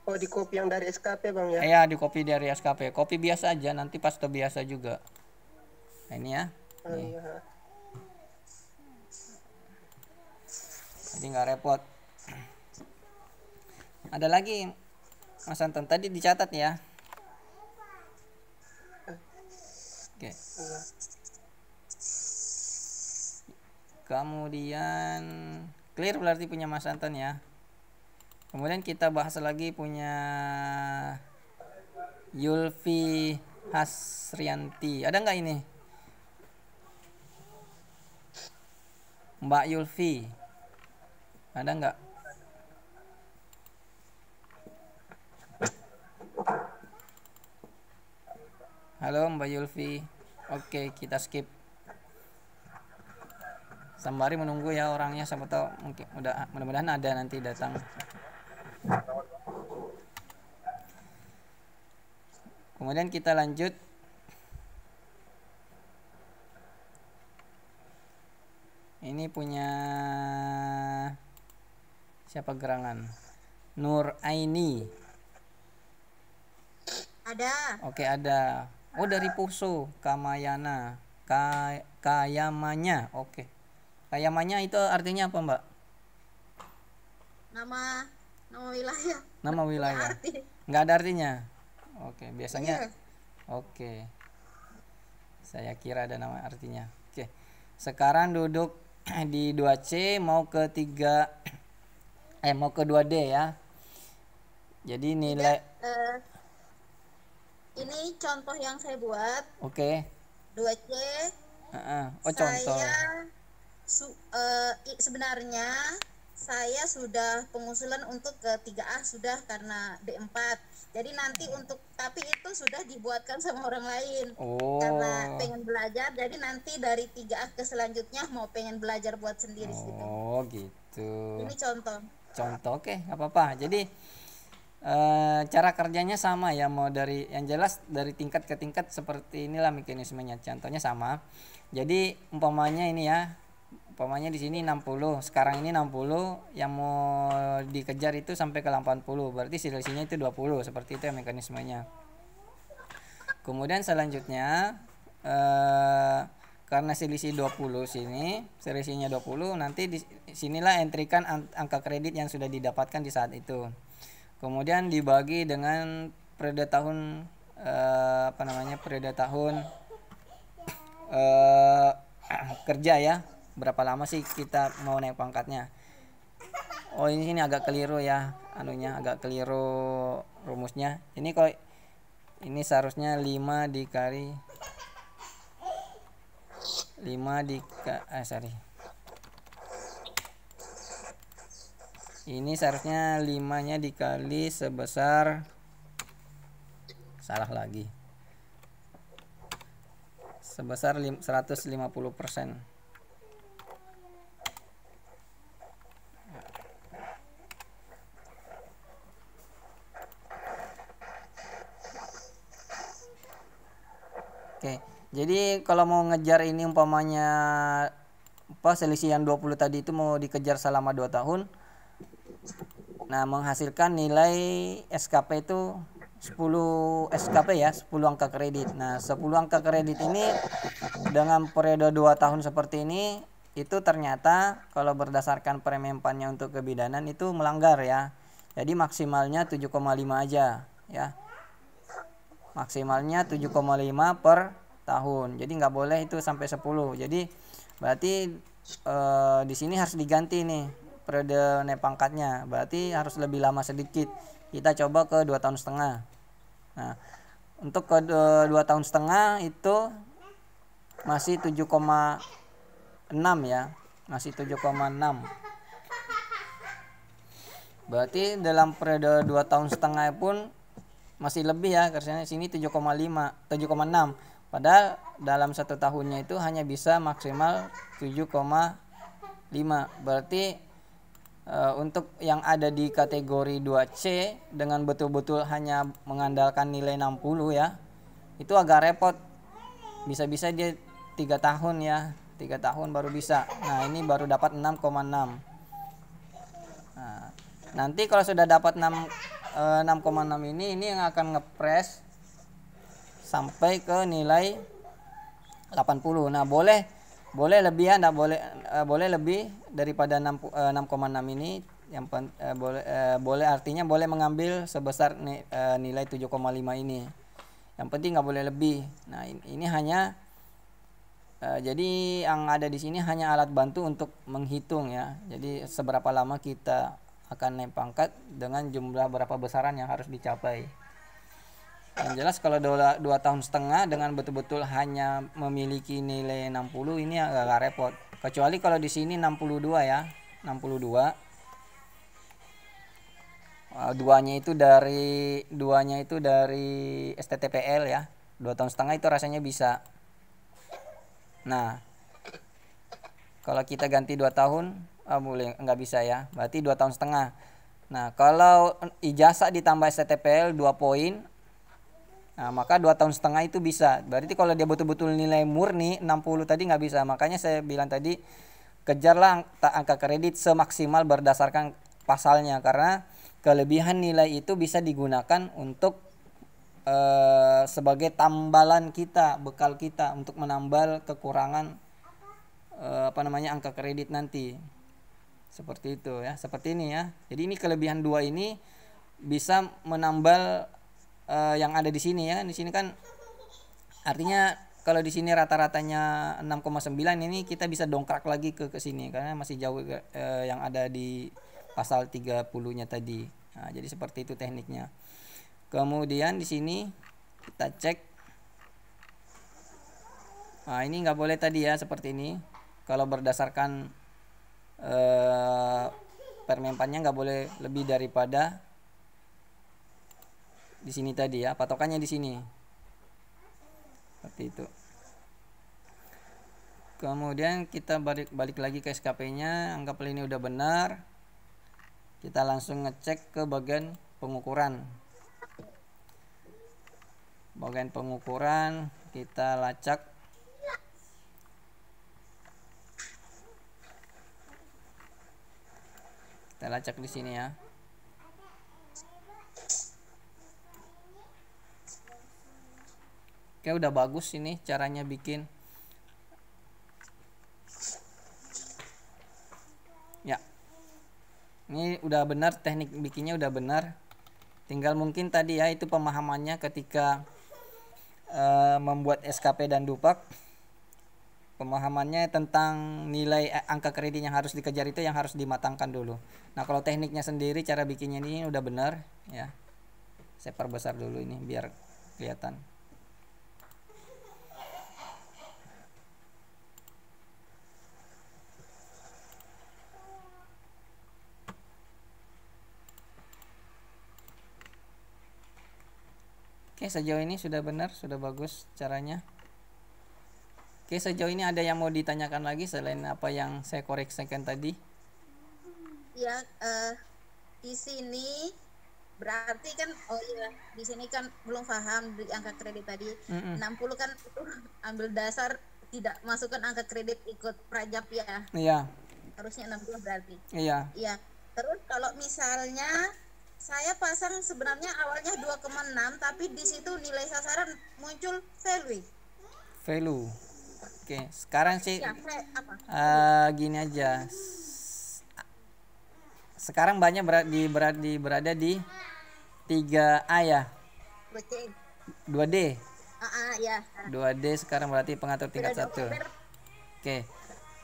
Oh, di copy yang dari SKP Bang ya? Ya, di copy dari SKP. Copy biasa aja, nanti paste biasa juga. Nah, ini ya. Oh, Nih. iya. Jadi nggak repot. Ada lagi Mas Anton, tadi dicatat ya. Oke. Iya. Kemudian clear berarti punya Mas Anton ya. Kemudian kita bahas lagi punya Yulfi Hasrianti. Ada nggak ini? Mbak Yulfi. Ada nggak? Halo Mbak Yulfi. Oke, kita skip. Sembari menunggu ya orangnya, siapa tahu mungkin mudah-mudahan ada nanti datang. Kemudian kita lanjut. Ini punya siapa gerangan? Nur Aini. Ada. Oke, ada. Oh, dari Poso, Kamayana. Kayamanya. Oke. Kayamanya itu artinya apa, Mbak? Nama wilayah. Nama wilayah. Arti. Nggak ada artinya. Oke, biasanya. Iya. Oke. Saya kira ada nama artinya. Oke. Sekarang duduk di 2C mau ke 2D ya. Jadi nilai Ini contoh yang saya buat. Oke. 2C. Oh, contoh. Sebenarnya saya sudah pengusulan untuk ke 3A sudah karena D4. Jadi nanti tapi itu sudah dibuatkan sama orang lain. Oh. Karena pengen belajar, jadi nanti dari 3A ke selanjutnya mau pengen belajar buat sendiri gitu. Oh, gitu. Ini contoh. Oke, nggak apa-apa. Jadi cara kerjanya sama ya, mau dari yang jelas dari tingkat ke tingkat seperti inilah mekanismenya. Contohnya sama. Jadi umpamanya ini ya, umpamanya di sini 60, sekarang ini 60, yang mau dikejar itu sampai ke 80, berarti selisihnya itu 20, seperti itu ya mekanismenya. Kemudian selanjutnya karena selisih 20 sini, selisihnya 20, nanti di sinilah entrikan angka kredit yang sudah didapatkan di saat itu. Kemudian dibagi dengan periode tahun periode tahun kerja ya, berapa lama sih kita mau naik pangkatnya. Oh, ini agak keliru ya, agak keliru rumusnya. Ini kok ini seharusnya 5 dikali ini seharusnya 5-nya dikali sebesar, salah lagi, sebesar 150%. Oke, jadi kalau mau ngejar ini umpamanya selisih yang 20 tadi itu mau dikejar selama 2 tahun. Nah, menghasilkan nilai SKP itu 10 SKP ya, 10 angka kredit. Nah, 10 angka kredit ini dengan periode 2 tahun seperti ini, itu ternyata kalau berdasarkan premiumpannya untuk kebidanan itu melanggar ya. Jadi maksimalnya 7,5 aja ya. Maksimalnya 7,5 per tahun. Jadi nggak boleh itu sampai 10. Jadi berarti di sini harus diganti nih periode naik pangkatnya, berarti harus lebih lama sedikit. Kita coba ke 2 tahun setengah. Nah, untuk ke 2 tahun setengah itu masih 7,6 ya, masih 7,6. Berarti dalam periode 2 tahun setengah pun masih lebih ya, karena sini 7,6. Padahal dalam 1 tahunnya itu hanya bisa maksimal 7,5. Berarti untuk yang ada di kategori 2C dengan betul-betul hanya mengandalkan nilai 60 ya, itu agak repot. Bisa-bisa dia 3 tahun ya, 3 tahun baru bisa. Nah ini baru dapat 6,6. Nah, nanti kalau sudah dapat 6,6 ini yang akan ngepres sampai ke nilai 80. Nah boleh lebih ya, boleh lebih daripada 6,6 ini. Boleh artinya boleh mengambil sebesar nilai 7,5 ini. Yang penting nggak boleh lebih. Nah ini hanya jadi yang ada di sini hanya alat bantu untuk menghitung ya. Jadi seberapa lama kita akan naik pangkat dengan jumlah berapa besaran yang harus dicapai. Yang jelas kalau 2 tahun setengah dengan betul-betul hanya memiliki nilai 60 ini agak repot. Kecuali kalau di sini 62 ya, 62. Duanya itu dari STTPL ya. 2 tahun setengah itu rasanya bisa. Nah, kalau kita ganti 2 tahun, boleh nggak bisa ya. Berarti 2 tahun setengah. Nah, kalau ijazah ditambah STTPL 2 poin, nah, maka 2 tahun setengah itu bisa. Berarti kalau dia betul-betul nilai murni 60 tadi nggak bisa. Makanya saya bilang tadi, kejarlah angka kredit semaksimal berdasarkan pasalnya. Karena kelebihan nilai itu bisa digunakan untuk sebagai tambalan kita, bekal kita untuk menambal kekurangan angka kredit nanti. Seperti itu ya, seperti ini ya. Jadi ini kelebihan 2 ini bisa menambal yang ada di sini ya. Di sini kan artinya kalau di sini rata-ratanya 6,9, ini kita bisa dongkrak lagi ke sini karena masih jauh yang ada di pasal 30-nya tadi. Nah, jadi seperti itu tekniknya. Kemudian di sini kita cek. Nah, ini nggak boleh tadi ya, seperti ini. Kalau berdasarkan permenpannya nggak boleh lebih daripada di sini tadi ya, patokannya di sini. Seperti itu. Kemudian kita balik lagi ke SKP-nya, anggaplah ini udah benar. Kita langsung ngecek ke bagian pengukuran. Bagian pengukuran kita lacak. Kita lacak di sini ya. Oke, udah bagus ini caranya bikin. Ya. Ini udah benar, teknik bikinnya udah benar. Tinggal mungkin tadi ya itu pemahamannya ketika membuat SKP dan Dupak. Pemahamannya tentang nilai angka kredit yang harus dikejar itu yang harus dimatangkan dulu. Nah, kalau tekniknya sendiri cara bikinnya ini udah benar ya. Saya perbesar dulu ini biar kelihatan. Oke, sejauh ini sudah benar, sudah bagus caranya. Oke, sejauh ini ada yang mau ditanyakan lagi selain apa yang saya koreksikan tadi? Ya, di sini berarti kan, oh iya, di sini kan belum paham di angka kredit tadi. 60 kan itu ambil dasar tidak masukkan angka kredit ikut prajap ya. Iya. Harusnya 60 berarti. Iya. Iya. Terus kalau misalnya saya pasang sebenarnya awalnya 2,6 tapi di situ nilai sasaran muncul value. Oke, sekarang sih Ya, gini aja. Sekarang banyak berada di 3A ya. 2D. Ya. 2D sekarang berarti pengatur tingkat 1. Oktober. Oke.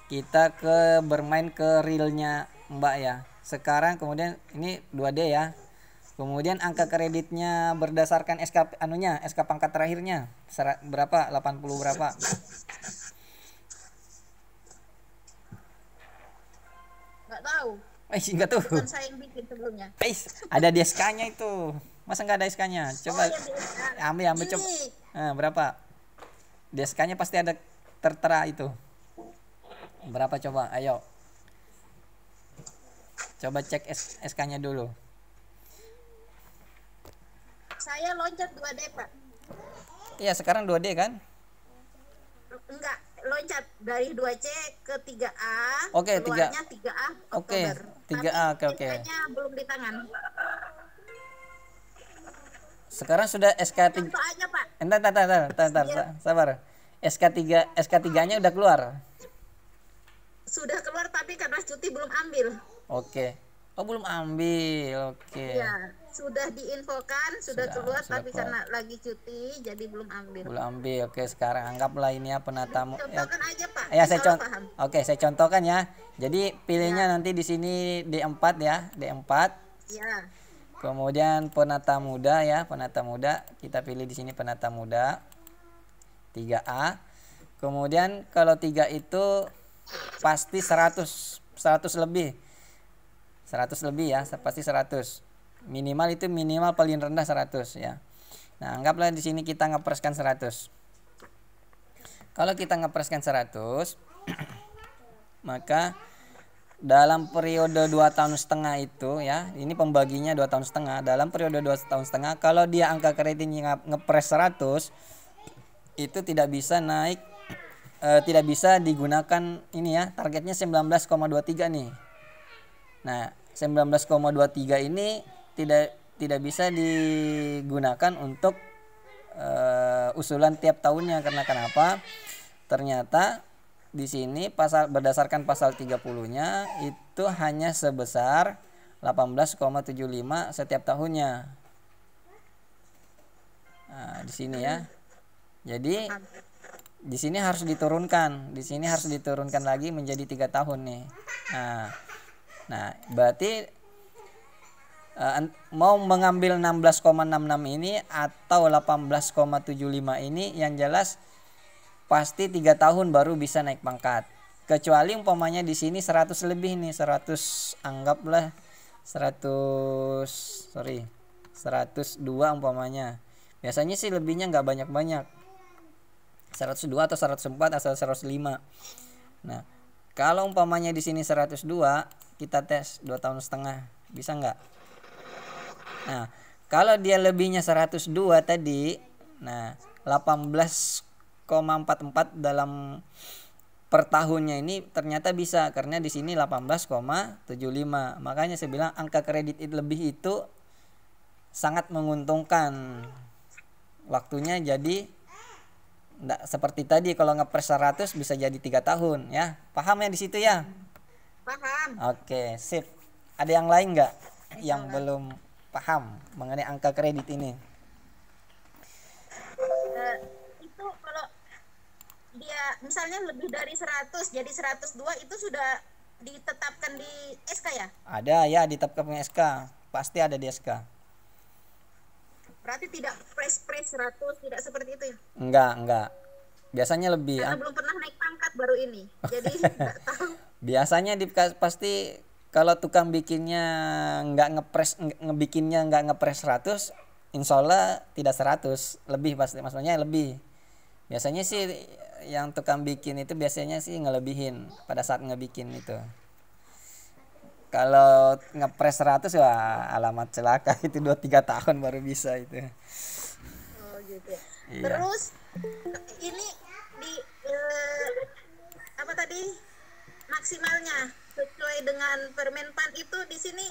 Kita bermain ke realnya Mbak ya. Sekarang kemudian ini 2D ya. Kemudian angka kreditnya berdasarkan SK pangkat terakhirnya berapa? 80 berapa? Nggak tahu. Enggak tuh. Bukan saya yang bikin sebelumnya. Ada di SK-nya itu. Masa nggak ada SK-nya? Coba ambil coba. Berapa? Di SK-nya pasti ada tertera itu. Berapa coba? Ayo. Coba cek SK-nya dulu. Saya loncat 2D, Pak. Iya, sekarang 2D kan? Enggak, loncat dari 2C ke 3A. Oke, keluarnya 3A Oke, Oktober. 3A, Tapi oke. info-nya belum di tangan. Sekarang sudah SK3. Contoh aja, Pak. Entar, sabar. SK3-nya udah keluar. Sudah keluar tapi karena cuti belum ambil. Oke. Oh, belum ambil. Oke. Ya, sudah diinfokan, sudah keluar sudah tapi keluar. karena lagi cuti jadi belum ambil. Belum ambil. Oke, sekarang anggaplah ini ya penatamu. Contohkan aja, Pak. Ya, Insya Allah paham. Oke, saya contohkan ya. Jadi pilihnya nanti di sini D4 ya, D4. Ya. Kemudian penata muda ya, penata muda. Kita pilih di sini penata muda 3A. Kemudian kalau 3 itu pasti 100 lebih. 100 lebih ya, pasti 100. Minimal itu minimal paling rendah 100 ya. Nah, anggaplah di sini kita ngepreskan 100. Kalau kita ngepreskan 100 maka dalam periode 2,5 tahun itu ya, ini pembaginya 2,5 tahun. Dalam periode 2,5 tahun, kalau dia angka kreditnya ngepres 100, itu tidak bisa naik, tidak bisa digunakan ini ya, targetnya 19,23 nih. Nah, 19,23 ini tidak bisa digunakan untuk usulan tiap tahunnya. Karena kenapa? Ternyata di sini berdasarkan pasal 30-nya itu hanya sebesar 18,75 setiap tahunnya. Nah, di sini ya. Jadi di sini harus diturunkan. Di sini harus diturunkan lagi menjadi 3 tahun nih. Nah, berarti mau mengambil 16,66 ini atau 18,75 ini, yang jelas pasti 3 tahun baru bisa naik pangkat. Kecuali umpamanya di sini 100 lebih nih, 100 anggaplah 102 umpamanya. Biasanya sih lebihnya nggak banyak-banyak. 102 atau 104 atau 105. Nah, kalau umpamanya di sini 102, kita tes 2,5 tahun, bisa nggak? Nah, kalau dia lebihnya 102 tadi, nah 18,44 dalam per tahunnya ini ternyata bisa, karena di sini 18,75. Makanya saya bilang angka kredit lebih itu sangat menguntungkan. Waktunya jadi enggak seperti tadi, kalau ngepres 100 bisa jadi 3 tahun ya. Paham ya di situ ya? Paham. Oke, sip. Ada yang lain nggak yang belum paham mengenai angka kredit ini? Itu kalau dia misalnya lebih dari 100 jadi 102 itu sudah ditetapkan di SK ya? Ada ya, ditetapkan di SK. Pasti ada di SK. Berarti tidak press 100, tidak seperti itu ya? Enggak. Biasanya lebih. Karena belum pernah naik pangkat baru ini. Jadi enggak tahu. Biasanya pasti kalau tukang bikinnya nggak ngepres 100, insya Allah tidak 100, lebih pasti, maksudnya lebih. Biasanya sih yang tukang bikin itu biasanya sih ngelebihin pada saat ngebikin itu. Kalau ngepres 100 wah alamat celaka, itu 2-3 tahun baru bisa itu. Oh gitu. Iya. Terus ini di apa tadi maksimalnya sesuai dengan Permenpan itu di sini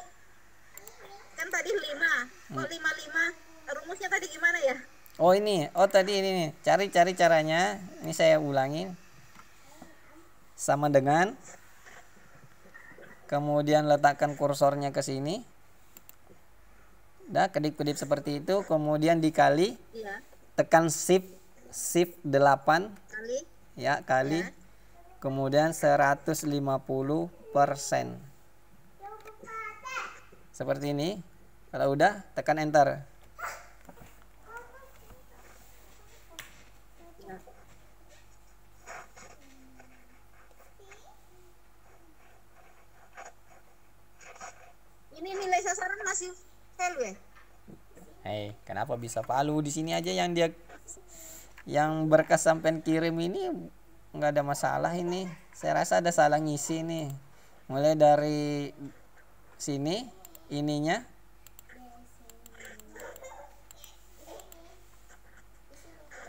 kan tadi 5. Kok 55? Rumusnya tadi gimana ya? Oh ini, tadi ini nih. Cari caranya. Ini saya ulangin. Sama dengan, kemudian letakkan kursornya ke sini. Dah kedip-kedip seperti itu, kemudian dikali. Iya. Tekan shift 8 Kali. ya, kali. Ya. Kemudian 150%. Seperti ini. Kalau udah, tekan enter. Ini nilai sasaran masih value ya? Kenapa bisa palu? Di sini aja yang berkas sampai kirim ini nggak ada masalah ini. Saya rasa ada salah ngisi nih. Mulai dari sini ininya.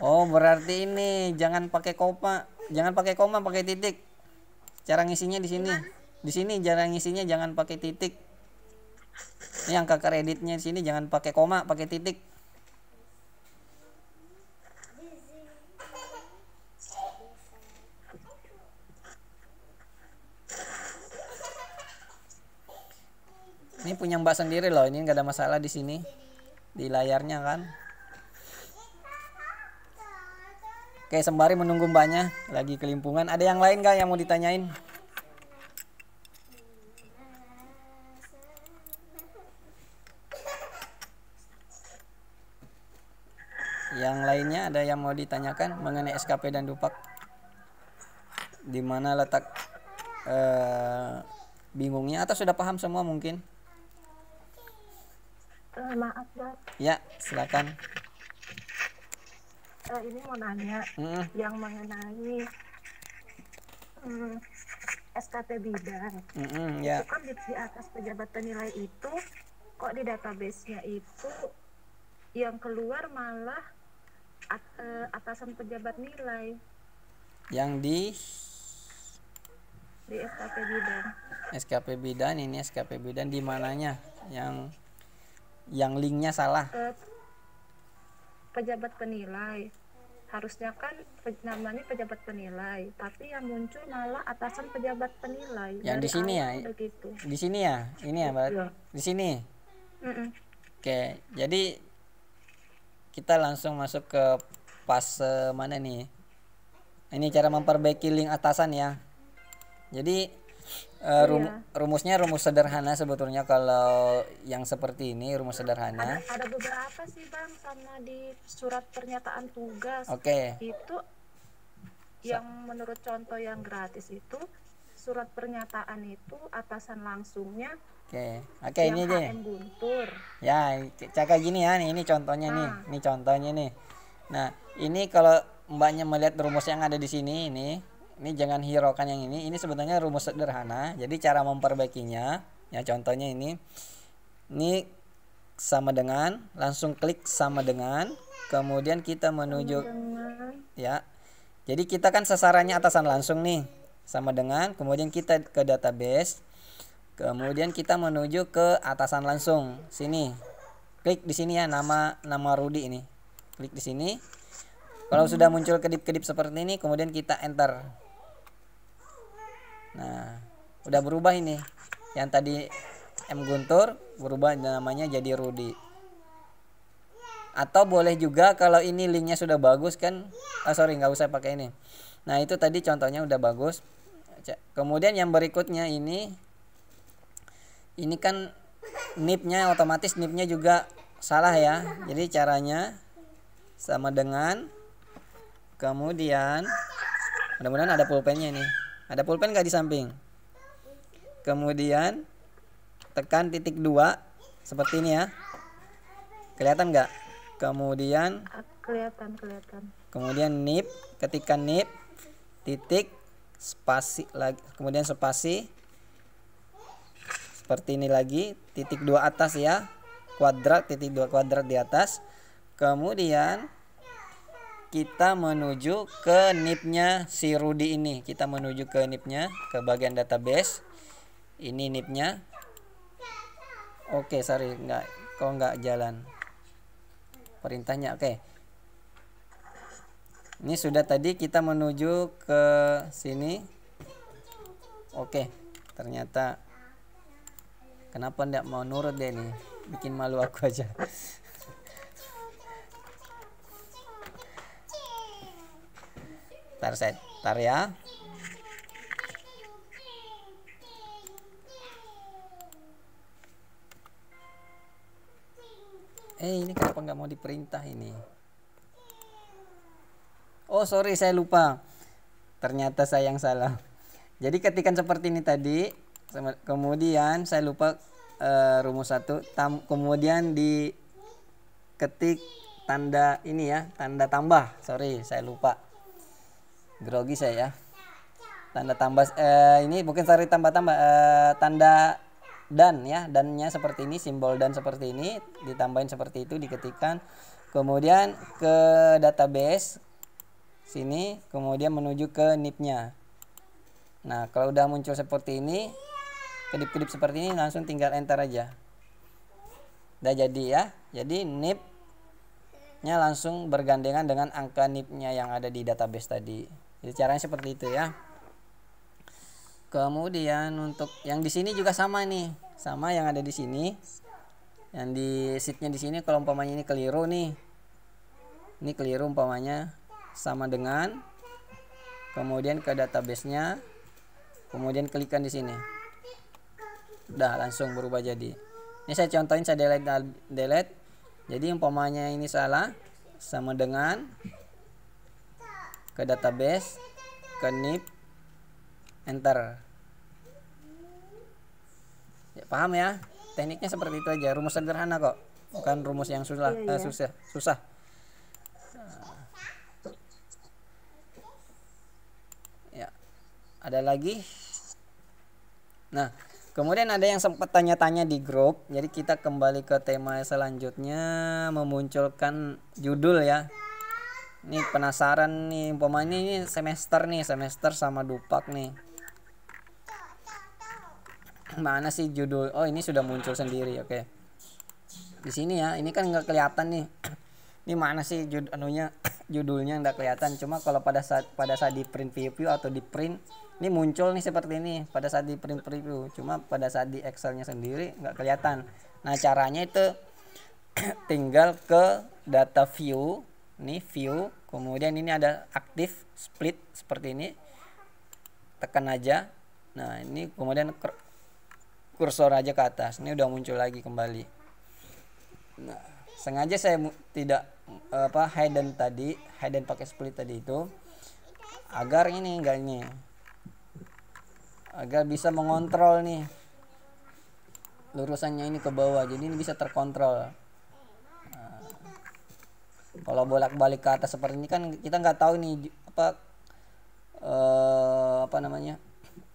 Oh, berarti ini jangan pakai koma, pakai titik. Cara ngisinya di sini. Di sini cara ngisinya jangan pakai titik. Ini angka kreditnya di sini jangan pakai koma, pakai titik. Ini punya Mbak sendiri loh, ini nggak ada masalah di sini. Di layarnya kan. Oke, sembari menunggu Mbaknya lagi kelimpungan. Ada yang lain nggak yang mau ditanyain? Yang lainnya ada yang mau ditanyakan mengenai SKP dan Dupak? Di mana letak bingungnya atau sudah paham semua mungkin? Maaf Bang, Ya, silakan. ini mau nanya yang mengenai SKP bidang. Ya. Itu kan di atas pejabat penilai itu, kok di database-nya itu yang keluar malah atasan pejabat nilai Yang di SKP bidang. SKP bidan, ini SKP bidan di mananya? Yang linknya salah. Pejabat penilai. Harusnya kan namanya pejabat penilai, tapi yang muncul malah atasan pejabat penilai. Yang di sini ya? Gitu. Di sini ya? Ini ya, Mbak? Iya. Di sini. Oke, jadi kita langsung masuk ke fase mana nih? Ini cara memperbaiki link atasan ya. Jadi rumusnya rumus sederhana sebetulnya. Kalau yang seperti ini rumus sederhana. Ada beberapa sih Bang, sama di surat pernyataan tugas. Oke. Itu yang menurut contoh yang gratis itu surat pernyataan itu atasan langsungnya. Oke, ini deh. Guntur. Ya, kayak gini ya, ini contohnya nih. Ini contohnya nih. Nah, ini kalau Mbaknya melihat rumus yang ada di sini ini jangan hiraukan yang ini. Ini sebetulnya rumus sederhana. Jadi cara memperbaikinya, ya contohnya ini sama dengan, langsung klik sama dengan, kemudian kita menuju ya. Jadi kita kan sasarannya atasan langsung nih, sama dengan, kemudian kita ke database, kemudian kita menuju ke atasan langsung. Sini. Klik di sini ya, nama Rudi ini. Klik di sini. Kalau sudah muncul kedip-kedip seperti ini, kemudian kita enter. Nah, udah berubah ini. Yang tadi M Guntur berubah namanya jadi Rudi. Atau boleh juga kalau ini linknya sudah bagus kan, nggak usah pakai ini. Nah, itu tadi contohnya udah bagus. Kemudian yang berikutnya ini kan NIP-nya otomatis, NIP-nya juga salah ya. Jadi caranya sama dengan, kemudian mudah-mudahan ada pulpennya nih. Ada pulpen nggak di samping? Kemudian tekan titik 2 seperti ini ya. Kelihatan nggak? Kemudian kelihatan. Kemudian NIP, ketikkan NIP titik spasi lagi, kemudian spasi seperti ini lagi, titik 2 atas ya, kuadrat, titik 2 kuadrat di atas. Kemudian kita menuju ke NIP-nya si Rudi ini. Kita menuju ke NIP-nya, ke bagian database. Ini NIP-nya. Oke, sorry, nggak jalan perintahnya. Oke. Ini sudah tadi kita menuju ke sini. Oke, ternyata kenapa nggak mau nurut deh nih? Bikin malu aku aja. Tar ya. Ini kenapa nggak mau diperintah ini? Oh sorry, saya lupa. Ternyata saya yang salah. Jadi ketikan seperti ini tadi. Kemudian saya lupa rumus 1. Kemudian diketik tanda ini ya, tanda tambah. Sorry, saya lupa. Grogi saya ya. Tanda tambah ini bukan sorry tambah-tambah, tanda dan ya, dannya seperti ini, simbol dan seperti ini, ditambahin seperti itu, diketikkan, kemudian ke database sini, kemudian menuju ke NIP-nya. Nah, kalau udah muncul seperti ini, kedip-kedip seperti ini, langsung tinggal enter aja. Udah jadi ya. Jadi NIP-nya langsung bergandengan dengan angka NIP-nya yang ada di database tadi. Jadi caranya seperti itu ya. Kemudian untuk yang di sini juga sama nih, sama yang ada di sini. Yang di sheet-nya di sini, kalau umpamanya ini keliru nih. Ini keliru umpamanya sama dengan, kemudian ke database-nya, kemudian klikkan di sini. Udah langsung berubah jadi. Ini saya contohin, saya delete. Jadi umpamanya ini salah, sama dengan ke database, ke NIP, enter. Ya, paham ya? Tekniknya seperti itu aja. Rumus sederhana kok, bukan rumus yang susah. Susah. Ya, ada lagi. Nah, kemudian ada yang sempat tanya-tanya di grup. Jadi kita kembali ke tema selanjutnya, memunculkan judul ya. Ini penasaran nih, umpamanya ini semester sama dupak nih. Mana sih judul? Oh, ini sudah muncul sendiri. Oke. Di sini ya, ini kan nggak kelihatan nih. Ini mana sih judulnya nggak kelihatan. Cuma kalau pada saat di print preview atau di print, ini muncul nih seperti ini pada saat di print preview. Cuma pada saat di Excelnya sendiri nggak kelihatan. Nah, caranya itu tinggal ke data view, nih view, kemudian ini ada aktif split seperti ini, tekan aja. Nah, ini kemudian kursor aja ke atas, ini udah muncul lagi kembali. Nah, sengaja saya tidak hidden pakai split tadi itu agar agar bisa mengontrol nih lurusannya ini ke bawah, jadi ini bisa terkontrol. Nah, kalau bolak-balik ke atas seperti ini kan kita nggak tahu nih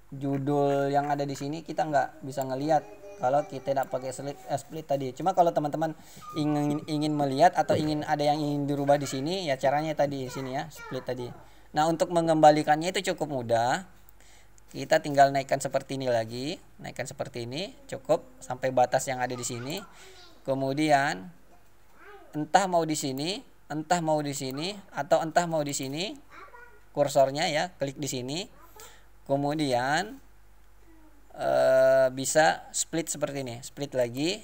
judul yang ada di sini, kita nggak bisa ngelihat kalau kita tidak pakai split tadi. Cuma kalau teman-teman ingin melihat atau ada yang ingin dirubah di sini, ya caranya tadi di sini ya, split tadi. Nah, untuk mengembalikannya itu cukup mudah. Kita tinggal naikkan seperti ini lagi, cukup sampai batas yang ada di sini. Kemudian entah mau di sini, atau entah mau di sini, kursornya ya, klik di sini. Kemudian bisa split seperti ini, split lagi.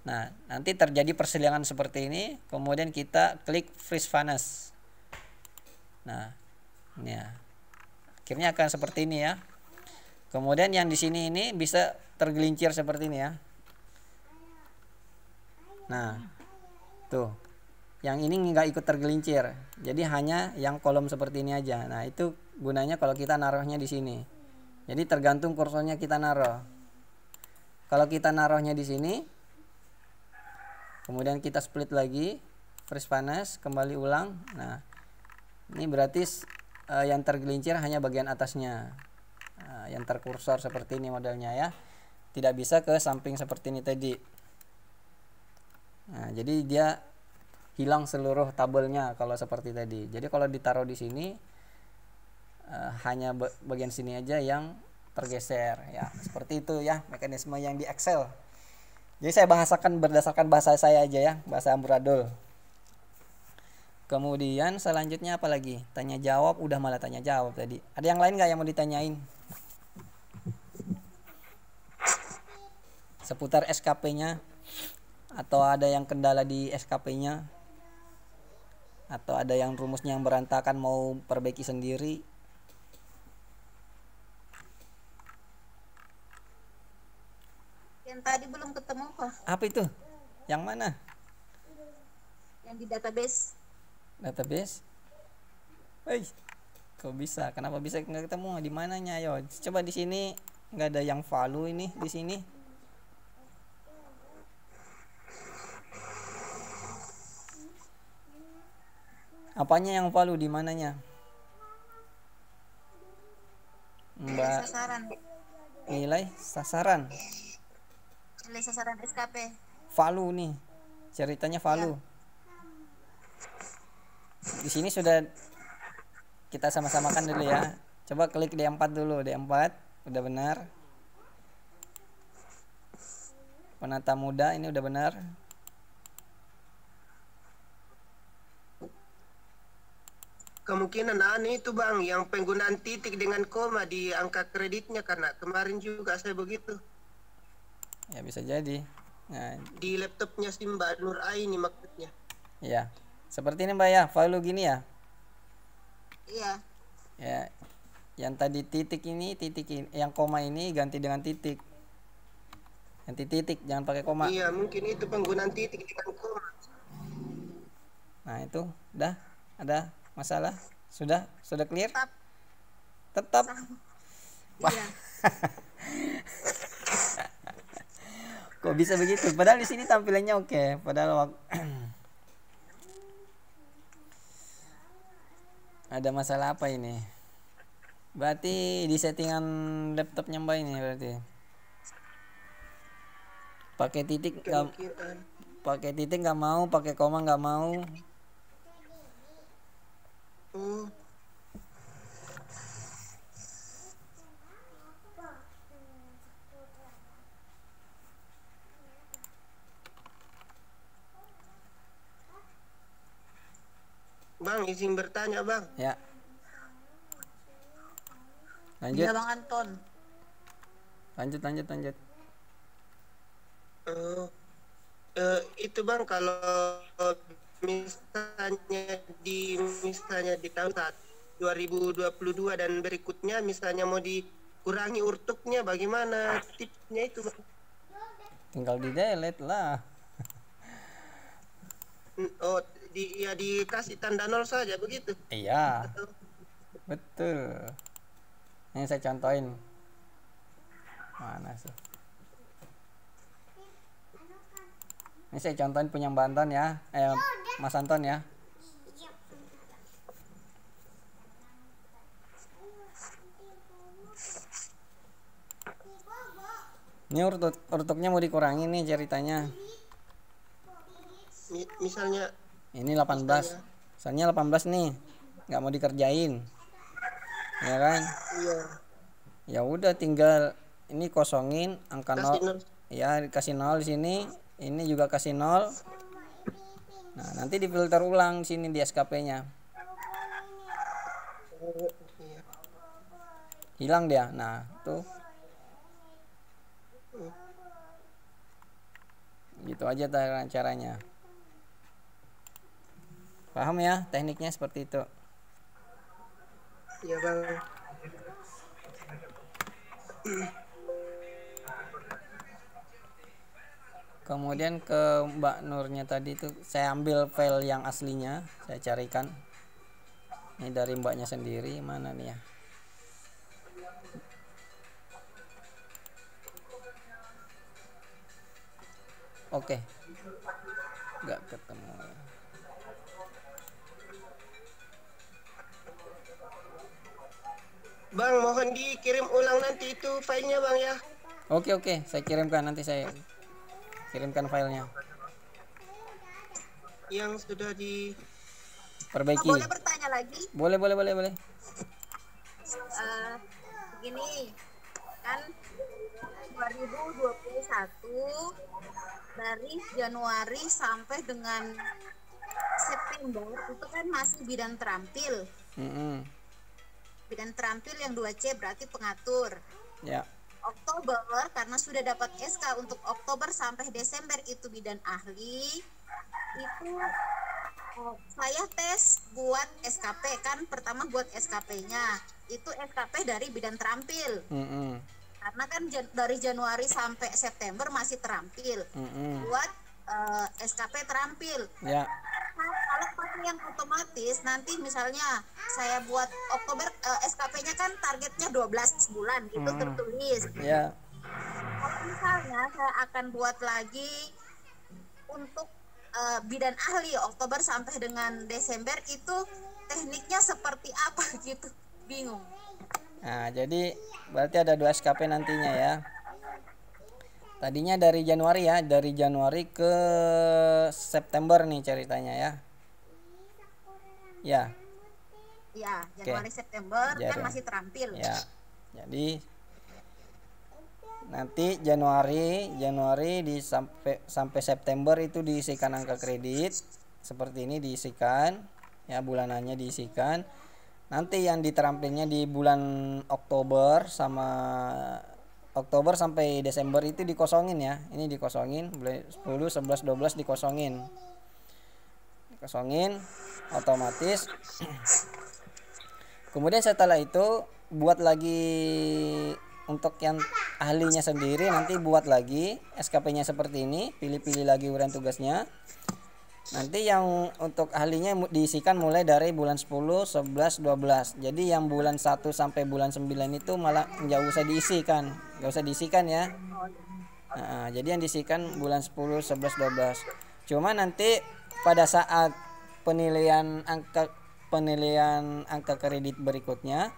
Nah, nanti terjadi persilangan seperti ini. Kemudian kita klik freeze vanes. Nah, ini ya. Akhirnya akan seperti ini ya. Kemudian yang di sini ini bisa tergelincir seperti ini ya. Nah, tuh. Yang ini nggak ikut tergelincir. Jadi hanya yang kolom seperti ini aja. Nah, itu gunanya kalau kita naruhnya di sini. Jadi tergantung kursornya kita naruh. Kalau kita naruhnya di sini, kemudian kita split lagi, freeze vanes, kembali ulang. Nah, ini berarti yang tergelincir hanya bagian atasnya. Nah, yang terkursor seperti ini modelnya ya. Tidak bisa ke samping seperti ini tadi. Nah, jadi dia hilang seluruh tabelnya kalau seperti tadi. Jadi kalau ditaruh di sini hanya bagian sini aja yang tergeser ya. Seperti itu ya mekanisme yang di Excel. Jadi saya bahasakan berdasarkan bahasa saya aja ya, bahasa amburadul. Kemudian selanjutnya apa lagi? Tanya jawab, udah malah tanya jawab tadi. Ada yang lain nggak yang mau ditanyain? Seputar SKP-nya, atau ada yang kendala di SKP-nya, atau ada yang rumusnya yang berantakan mau perbaiki sendiri. Yang tadi belum ketemu kok. Apa itu? Yang mana? Yang di database. Database? Kok bisa? Kenapa bisa nggak ketemu? Di mananya? Ayo, coba di sini nggak ada yang value ini di sini. Apanya yang value, di mananya? Mbak. Sasaran. Nilai sasaran. Nilai sasaran SKP. Value nih. Ceritanya value. Di sini sudah kita sama-samakan dulu ya. Coba klik D4 dulu, D4 udah benar. Penata muda ini udah benar. Kemungkinan aneh itu bang, yang penggunaan titik dengan koma di angka kreditnya, karena kemarin juga saya begitu. Ya bisa jadi. Nah, Di laptopnya si Mbak Nur Aini maksudnya. ya. Seperti ini Mbak ya, file gini ya. Iya. Ya. Yang tadi titik ini, yang koma ini ganti dengan titik. Ganti titik, jangan pakai koma. Iya, mungkin itu penggunaan titik dengan koma. Nah, itu udah ada masalah? Sudah clear? Tetap. Tetap. Iya. Kok bisa begitu? Padahal di sini tampilannya oke. Padahal ada masalah apa ini? Berarti di settingan laptopnya Mbak ini berarti. Pakai titik nggak mau, pakai koma nggak mau. Oh. Bang, izin bertanya bang. Ya. Lanjut. Iya Bang Anton. Lanjut. Itu bang, kalau misalnya di tahun 2022 dan berikutnya, misalnya mau dikurangi urtuknya, bagaimana tipsnya itu bang? Tinggal di delete lah. Oh, dikasih tanda 0 saja begitu? Iya. Betul. Ini saya contohin. Mana sih? Ini saya contohin punya Mbak Anton ya. Mas Anton ya. Ini urtuknya mau dikurangi nih ceritanya. Misalnya Ini 18. Misalnya 18 nih. Nggak mau dikerjain. Ya kan? iya, Ya udah tinggal ini kosongin angka kasih 0. 0. Ya kasih 0 di sini. Ini juga kasih 0. Nah, nanti difilter ulang sini di SKP-nya. Iya. Hilang dia. Nah, tuh. Gitu aja caranya. Paham ya tekniknya seperti itu. Iya bang. Kemudian ke Mbak Nurnya tadi itu saya ambil file yang aslinya, saya carikan. Ini dari Mbaknya sendiri, mana nih ya? Oke. Nggak ketemu. Bang, mohon dikirim ulang nanti itu filenya bang ya. Oke, saya kirimkan, nanti saya kirimkan filenya. Yang sudah di Perbaiki. Boleh bertanya lagi? Boleh. Begini, kan 2021 dari Januari sampai dengan September itu kan masih bidang terampil. Bidang terampil yang 2C berarti pengatur. Ya. Oktober karena sudah dapat SK untuk Oktober sampai Desember itu bidang ahli. Itu saya tes buat SKP kan, pertama buat SKP-nya itu SKP dari bidang terampil. Karena kan dari Januari sampai September masih terampil. Buat SKP terampil. Ya. Nah, kalau pakai yang otomatis nanti misalnya saya buat Oktober SKP-nya kan targetnya 12 bulan itu tertulis. Ya. Kalau misalnya saya akan buat lagi untuk bidan ahli Oktober sampai dengan Desember itu tekniknya seperti apa gitu, bingung. Nah, jadi berarti ada 2 SKP nantinya ya. Tadinya dari Januari ya, dari Januari ke September nih ceritanya ya. Ya. Ya, Januari September kan masih terampil. Ya. Jadi nanti Januari sampai September itu diisikan angka kredit seperti ini, diisikan ya, bulanannya diisikan. Nanti yang diterampilnya di bulan Oktober sampai Desember itu dikosongin ya. Ini dikosongin, 10, 11, 12 dikosongin otomatis. Kemudian setelah itu buat lagi untuk yang ahlinya sendiri, nanti buat lagi SKP-nya seperti ini, pilih-pilih lagi uraian tugasnya. Nanti yang untuk ahlinya diisikan mulai dari bulan 10, 11, 12. Jadi yang bulan 1 sampai bulan 9 itu malah nggak usah diisikan ya. Nah, jadi yang diisikan bulan 10, 11, 12. Cuma nanti pada saat penilaian angka kredit berikutnya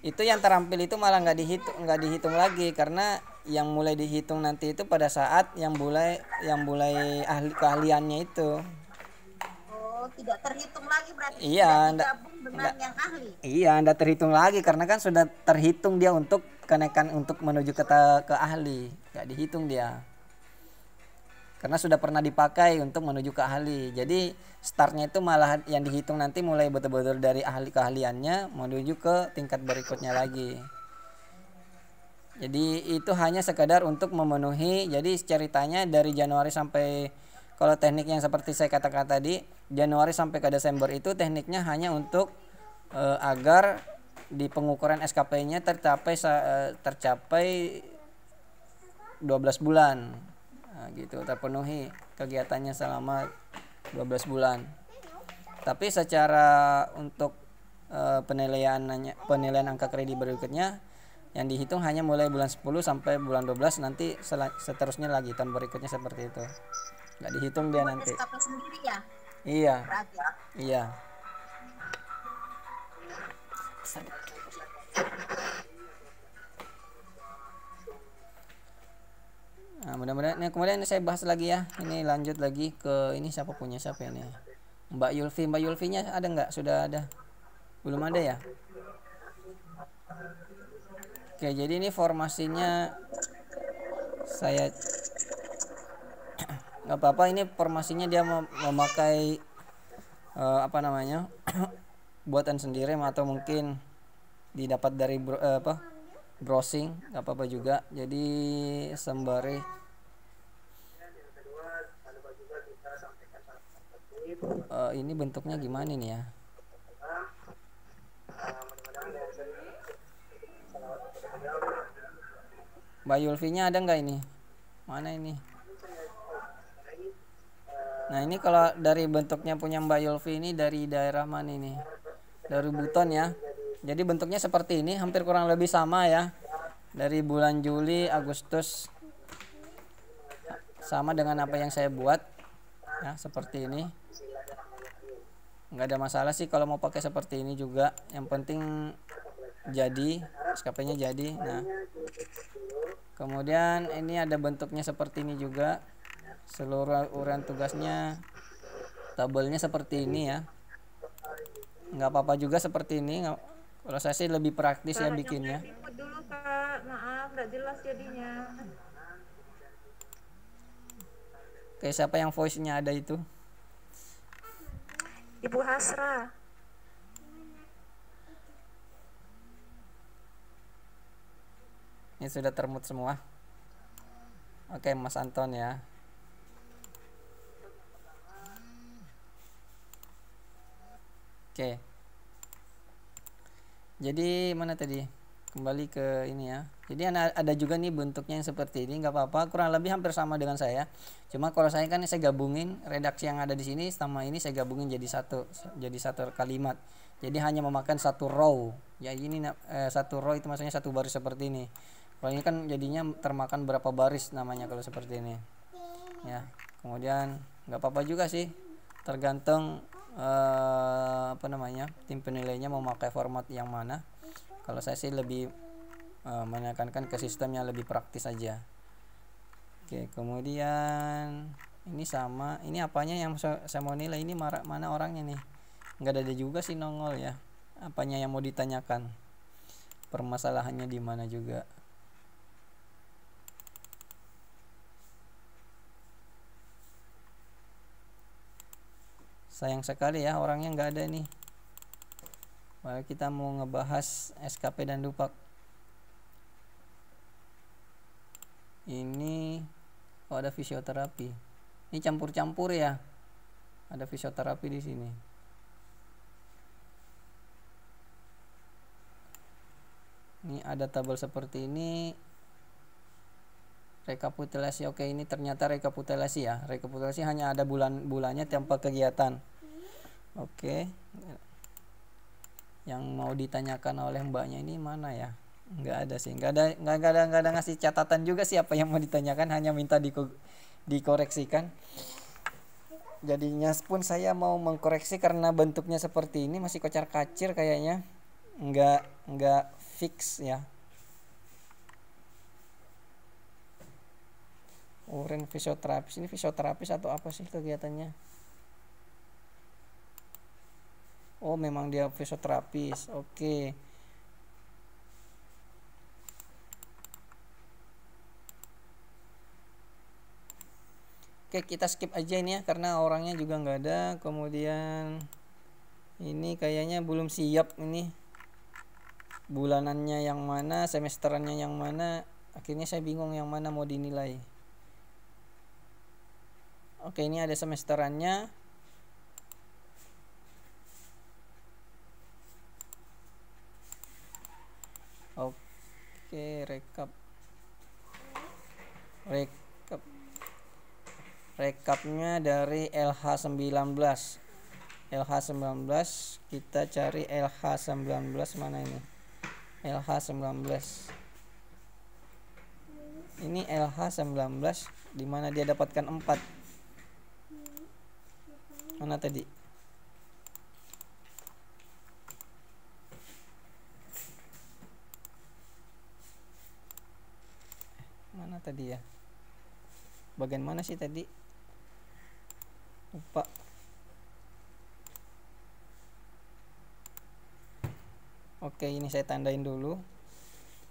itu yang terampil itu malah nggak dihitung lagi, karena yang mulai dihitung nanti itu pada saat yang mulai keahliannya itu. Oh, tidak terhitung lagi berarti. Iya, digabung dengan yang ahli. Iya, nggak terhitung lagi karena kan sudah terhitung dia untuk kenaikan untuk menuju ke ahli, nggak dihitung dia. Karena sudah pernah dipakai untuk menuju ke ahli. Jadi startnya itu malah yang dihitung nanti mulai betul-betul dari keahliannya menuju ke tingkat berikutnya lagi. Jadi itu hanya sekadar untuk memenuhi. Jadi ceritanya dari Januari sampai, kalau teknik yang seperti saya katakan tadi, Januari sampai ke Desember itu tekniknya hanya untuk agar di pengukuran SKP-nya tercapai 12 bulan. Nah, gitu, terpenuhi kegiatannya selama 12 bulan. Tapi secara untuk penilaian angka kredit berikutnya yang dihitung hanya mulai bulan 10 sampai bulan 12, nanti seterusnya lagi tahun berikutnya seperti itu. Nggak dihitung dia nanti. SKP sendiri ya? Iya. Berarti. Iya. Nah, mudah-mudahan kemudian saya bahas lagi ya. Ini lanjut lagi ke ini, siapa ini? Mbak Yulfi-nya ada nggak? Sudah ada? Belum ada ya? Oke, jadi ini formasinya saya nggak apa-apa, ini formasinya dia memakai buatan sendiri atau mungkin didapat dari browsing, nggak apa-apa juga. Jadi sembari ini bentuknya gimana nih ya? Mbak Yulfi-nya ada nggak ini? Mana ini? Nah, ini kalau dari bentuknya punya Mbak Yulfi ini dari daerah mana ini? Dari Buton ya. Jadi bentuknya seperti ini, hampir kurang lebih sama ya. Dari bulan Juli, Agustus, sama dengan apa yang saya buat ya, seperti ini. Nggak ada masalah sih kalau mau pakai seperti ini juga, yang penting jadi SKP-nya jadi. Nah, kemudian ini ada bentuknya seperti ini juga, seluruh uraian tugasnya, tabelnya seperti ini ya. Nggak apa-apa juga seperti ini. Kalau saya sih lebih praktis ya bikinnya. Dulu Kak, maaf nggak jelas jadinya. Oke, siapa yang voice-nya ada itu? Ibu Hasra. Ini sudah termut semua. Oke, Mas Anton ya. Oke. Jadi mana tadi? Kembali ke ini ya. Jadi ada juga nih bentuknya yang seperti ini, nggak apa-apa, kurang lebih hampir sama dengan saya. Cuma kalau saya kan saya gabungin redaksi yang ada di sini sama ini, saya gabungin jadi satu kalimat. Jadi hanya memakan satu row. Ya ini satu row itu maksudnya satu baris seperti ini. Kalau ini kan jadinya termakan berapa baris namanya kalau seperti ini. Ya. Kemudian nggak apa-apa juga sih. Tergantung tim penilainya mau pakai format yang mana. Kalau saya sih lebih menekankan ke sistem yang lebih praktis aja. Oke, kemudian ini sama, ini apanya yang saya mau nilai, ini mana orangnya nih, nggak ada juga sih nongol ya. Apanya yang mau ditanyakan? Permasalahannya di mana juga? Sayang sekali ya orangnya nggak ada nih. Wah, kita mau ngebahas SKP dan Dupak. Ini ada fisioterapi. Ini campur-campur ya. Ada fisioterapi di sini. Ini ada tabel seperti ini. Rekapitulasi. Oke, ini ternyata rekapitulasi ya. Rekapitulasi hanya ada bulan-bulannya tanpa kegiatan. Oke. Yang mau ditanyakan oleh mbaknya ini mana ya? Nggak ada sih. Nggak ada ngasih catatan juga sih apa yang mau ditanyakan, hanya minta dikoreksikan. Jadinya pun saya mau mengkoreksi karena bentuknya seperti ini, masih kocar-kacir kayaknya. Nggak fix ya. Urin fisioterapis, ini fisioterapis atau apa sih kegiatannya? Oh, memang dia fisioterapis. Oke. Oke, kita skip aja ini ya karena orangnya juga nggak ada. Kemudian ini kayaknya belum siap ini. Bulanannya yang mana, semesterannya yang mana. Akhirnya saya bingung yang mana mau dinilai. Oke, ini ada semesterannya. Oke, rekapnya dari LH19. LH19 kita cari LH19 mana ini? LH19. Ini LH19 di mana dia dapatkan 4. Mana tadi? Mana tadi ya? Bagian mana sih tadi? Lupa. Oke, ini saya tandain dulu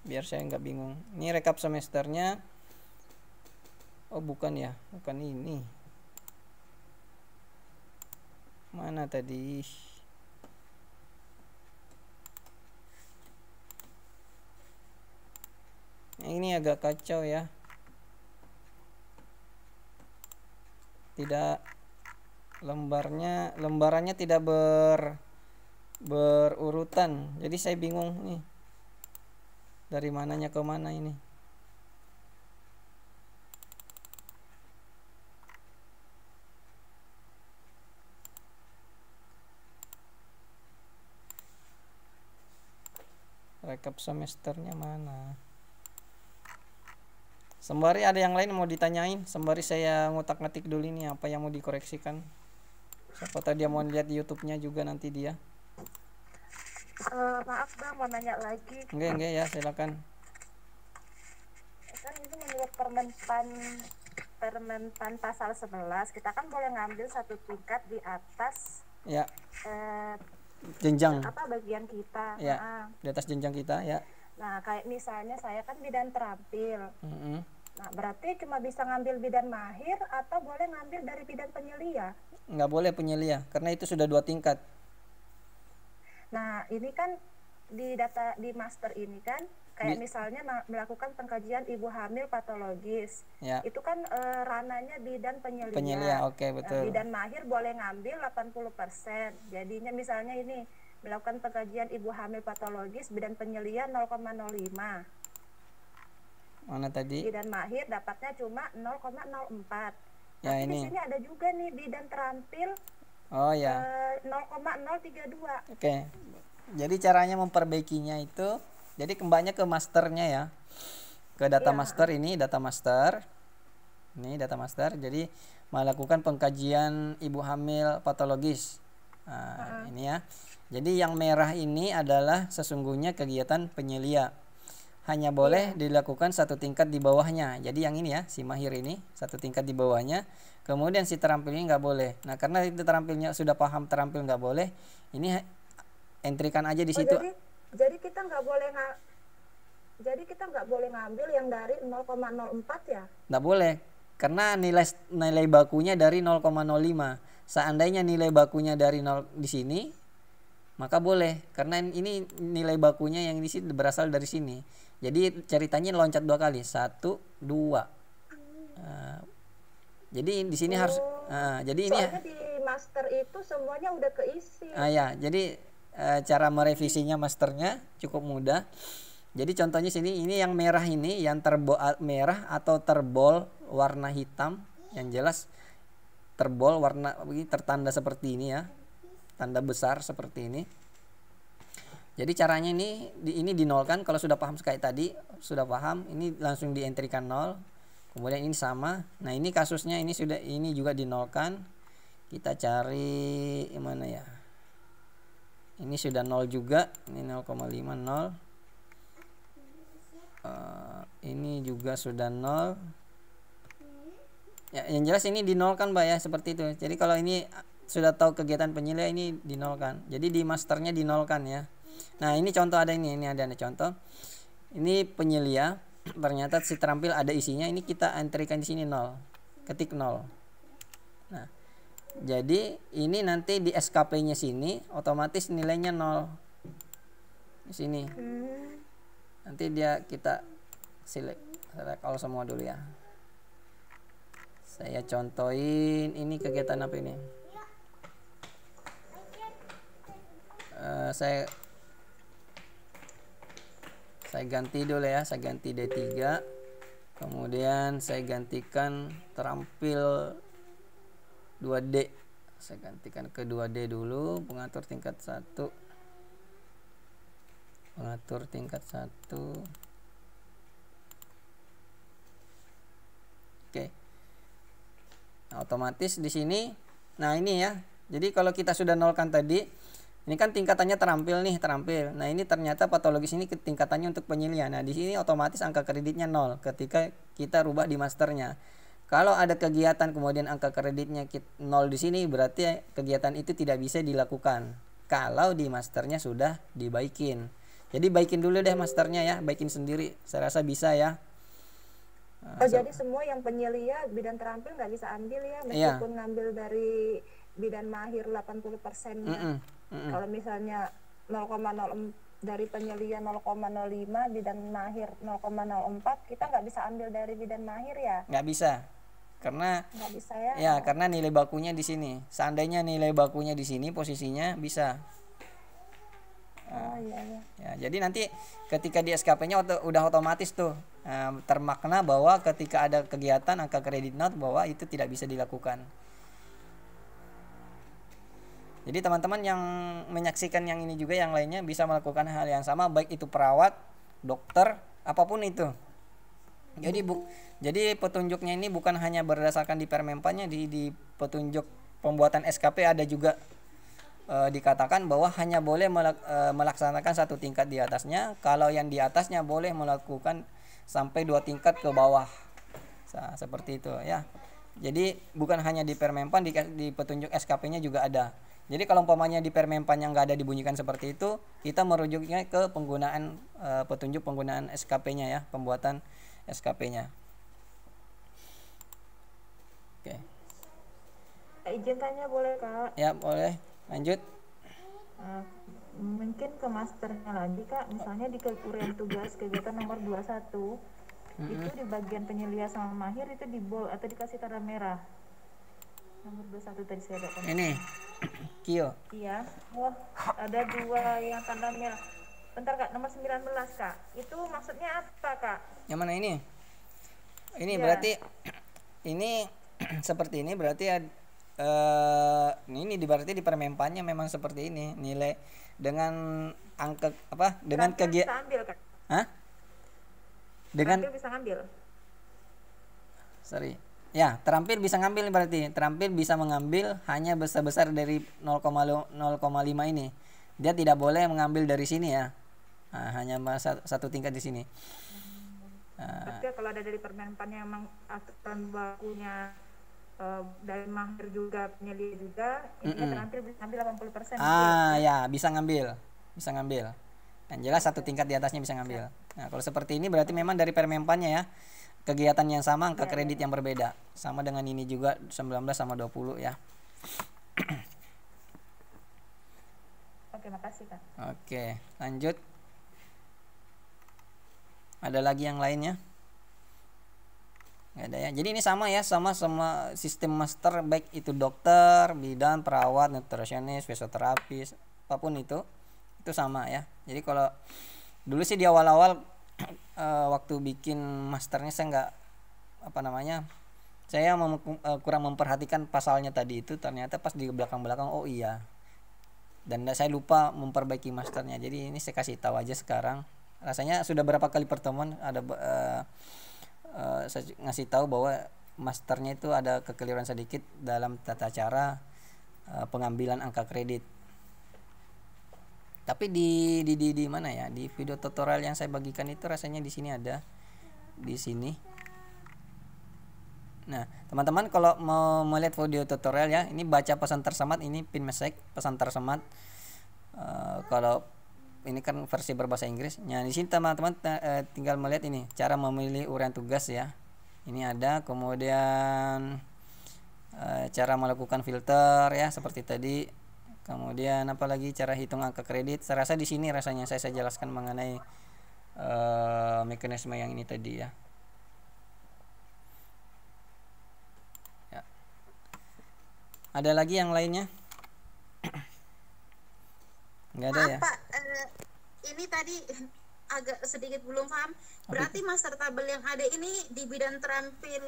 biar saya nggak bingung. Ini rekap semesternya. Oh, bukan ya, bukan ini. Mana tadi? Ini agak kacau ya. Tidak, lembarannya tidak berurutan. Jadi saya bingung nih. Dari mananya ke mana ini? Rekap semesternya mana? Sembari ada yang lain mau ditanyain, sembari saya ngutak-ngatik dulu ini apa yang mau dikoreksikan. Siapa tahu dia mau lihat di YouTube-nya juga nanti dia. Maaf bang, mau nanya lagi. Enggak ya, silakan. Kan ini menurut Permenpan pasal 11, kita kan boleh ngambil satu tingkat di atas Ya. Jenjang. apa bagian kita. Ya. Di atas jenjang kita ya. Nah, kayak misalnya saya kan bidan terampil. Nah, berarti cuma bisa ngambil bidan mahir atau boleh ngambil dari bidan penyelia? Nggak boleh penyelia, karena itu sudah 2 tingkat. Nah, ini kan di data di master ini kan, kayak misalnya melakukan pengkajian ibu hamil patologis. Ya. Itu kan rananya bidan penyelia. Penyelia, oke, betul. Bidan mahir boleh ngambil 80%. Jadinya misalnya ini, melakukan pengkajian ibu hamil patologis, bidan penyelia 0,05. Mana tadi? Bidan mahir dapatnya cuma 0,04. Ya, Tapi ini. di sini ada juga nih bidan terampil Oh ya. 0,032. Oke. Jadi caranya memperbaikinya itu, jadi kembalinya ke masternya ya. Ke data master ini, data master. Ini data master. Jadi melakukan pengkajian ibu hamil patologis. Nah, ini ya. Jadi yang merah ini adalah sesungguhnya kegiatan penyelia. hanya boleh dilakukan satu tingkat di bawahnya. Jadi yang ini ya, si mahir ini satu tingkat di bawahnya. Kemudian si terampil ini nggak boleh. Nah karena itu terampilnya sudah paham terampil nggak boleh, ini entrikan aja di situ. Jadi kita nggak boleh ngambil yang dari 0,04 ya? Nggak boleh, karena nilai bakunya dari 0,05. Seandainya nilai bakunya dari 0 di sini, maka boleh, karena ini nilai bakunya yang di sini berasal dari sini. Jadi ceritanya loncat 2 kali, 1, 2. Jadi di sini harus jadi ini soalnya di master itu semuanya udah keisi. Ya, jadi cara merevisinya masternya cukup mudah. Jadi contohnya sini, ini yang merah ini, yang merah atau terbol warna hitam, yang jelas terbol warna tertanda seperti ini ya, tanda besar seperti ini. Jadi caranya ini dinolkan. Kalau sudah paham kayak tadi, sudah paham, ini langsung dientrikan 0. Kemudian ini sama. Nah ini kasusnya ini juga dinolkan. Kita cari mana ya? Ini sudah 0 juga. Ini 0,5 0. Ini juga sudah 0. Ya, yang jelas ini dinolkan Mbak ya, seperti itu. Jadi kalau ini sudah tahu kegiatan penyelia, ini dinolkan. Jadi di masternya dinolkan ya. Nah ini contoh ada ini ada contoh. Ini penyelia, ternyata si terampil ada isinya, ini kita entrikan di sini 0, ketik 0. Nah jadi ini nanti di SKP-nya sini otomatis nilainya 0 di sini. Nanti kita select all semua dulu ya. Saya contohin ini kegiatan apa ini. Saya ganti dulu ya, saya ganti D3. Kemudian saya gantikan terampil 2D. Saya gantikan ke 2D dulu, pengatur tingkat 1. Pengatur tingkat 1. Oke. Nah, otomatis di sini. Nah, ini ya. Jadi kalau kita sudah nolkan tadi, ini kan tingkatannya terampil. Nah, ini ternyata patologis ini tingkatannya untuk penyelian. Nah, di sini otomatis angka kreditnya 0 ketika kita rubah di masternya. Kalau ada kegiatan kemudian angka kreditnya 0 di sini, berarti kegiatan itu tidak bisa dilakukan. Kalau di masternya sudah dibaikin. Jadi baikin dulu deh masternya ya, baikin sendiri. Saya rasa bisa ya. Jadi semua yang penyelia bidang terampil nggak bisa ambil ya, meskipun ngambil dari bidang mahir 80%. Kalau misalnya 0,0 dari penyelia 0,05, bidang mahir 0,04, kita nggak bisa ambil dari bidang mahir ya? Nggak bisa, karena nggak bisa ya? Ya, karena nilai bakunya di sini. Seandainya nilai bakunya di sini posisinya bisa. Iya. Ya, jadi nanti ketika di SKP-nya udah otomatis tuh termakna bahwa ketika ada kegiatan angka kredit not bahwa itu tidak bisa dilakukan. Jadi teman-teman yang menyaksikan yang ini juga yang lainnya bisa melakukan hal yang sama, baik itu perawat, dokter, apapun itu. Jadi petunjuknya ini bukan hanya berdasarkan di Permenpannya, di petunjuk pembuatan SKP ada juga dikatakan bahwa hanya boleh melaksanakan satu tingkat di atasnya. Kalau yang di atasnya boleh melakukan sampai 2 tingkat ke bawah. Nah, seperti itu ya. Jadi bukan hanya di Permenpan, di petunjuk SKP-nya juga ada. Jadi kalau umpamanya di Permenpan yang nggak ada dibunyikan seperti itu, kita merujuknya ke penggunaan petunjuk penggunaan SKP-nya ya, pembuatan SKP-nya. Oke. Izin tanya boleh Kak? Ya boleh. Lanjut. Mungkin ke masternya lagi Kak, misalnya di uraian tugas kegiatan nomor 21 itu di bagian penyelia sama mahir itu di bold atau dikasih tanda merah. Nomor 21 tadi saya lihat. Ini Kio. Iya. Wah, ada 2 yang tanda merah. Bentar Kak, nomor 19 Kak. Itu maksudnya apa Kak? Yang mana ini? Ini ya. Berarti ini seperti ini berarti ini berarti di Permenpannya memang seperti ini, nilai dengan angka apa? Dengan kegiatan. Bisa ambil Kak. Hah? Dengan terampil bisa ngambil. Sorry. Ya, terampil bisa ngambil berarti. Terampil bisa mengambil hanya besar-besar dari 0,5 ini. Dia tidak boleh mengambil dari sini ya. Nah, hanya satu tingkat di sini. Tapi kalau ada dari Permenpan yang memang aturan bakunya dari mahir juga, penyelia juga, ini terampil bisa ambil 80%. Ya bisa ngambil. Yang jelas satu tingkat di atasnya bisa ngambil. Nah, kalau seperti ini berarti memang dari Permenpannya ya. Kegiatan yang sama, angka kredit yang berbeda. Sama dengan ini juga 19 sama 20 ya. Oke, makasih Kak. Oke, lanjut. Ada lagi yang lainnya? Nggak ada ya. Jadi ini sama ya, sama sistem master, baik itu dokter, bidan, perawat, nutrisionis, fisioterapis, apapun itu sama ya. Jadi kalau dulu sih di awal-awal waktu bikin masternya saya nggak saya kurang memperhatikan pasalnya tadi itu, ternyata pas di belakang-belakang oh iya. Dan saya lupa memperbaiki masternya. Jadi ini saya kasih tahu aja sekarang. Rasanya sudah berapa kali pertemuan ada saya ngasih tahu bahwa masternya itu ada kekeliruan sedikit dalam tata cara pengambilan angka kredit. Tapi di mana ya? Di video tutorial yang saya bagikan itu rasanya di sini ada. Di sini. Nah, teman-teman kalau mau melihat video tutorial ya, ini baca pesan tersemat, ini pin message pesan tersemat. Kalau ini kan versi berbahasa Inggris. Nah, di sini teman-teman tinggal melihat ini cara memilih uraian tugas ya. Ini ada, kemudian cara melakukan filter ya seperti tadi. Kemudian apalagi cara hitung angka kredit. Saya rasa di sini rasanya saya jelaskan mengenai mekanisme yang ini tadi ya. Ya. Ada lagi yang lainnya? Nggak ada. Maaf, ya Pak, ini tadi agak sedikit belum paham. Berarti master tabel yang ada ini di bidang terampil,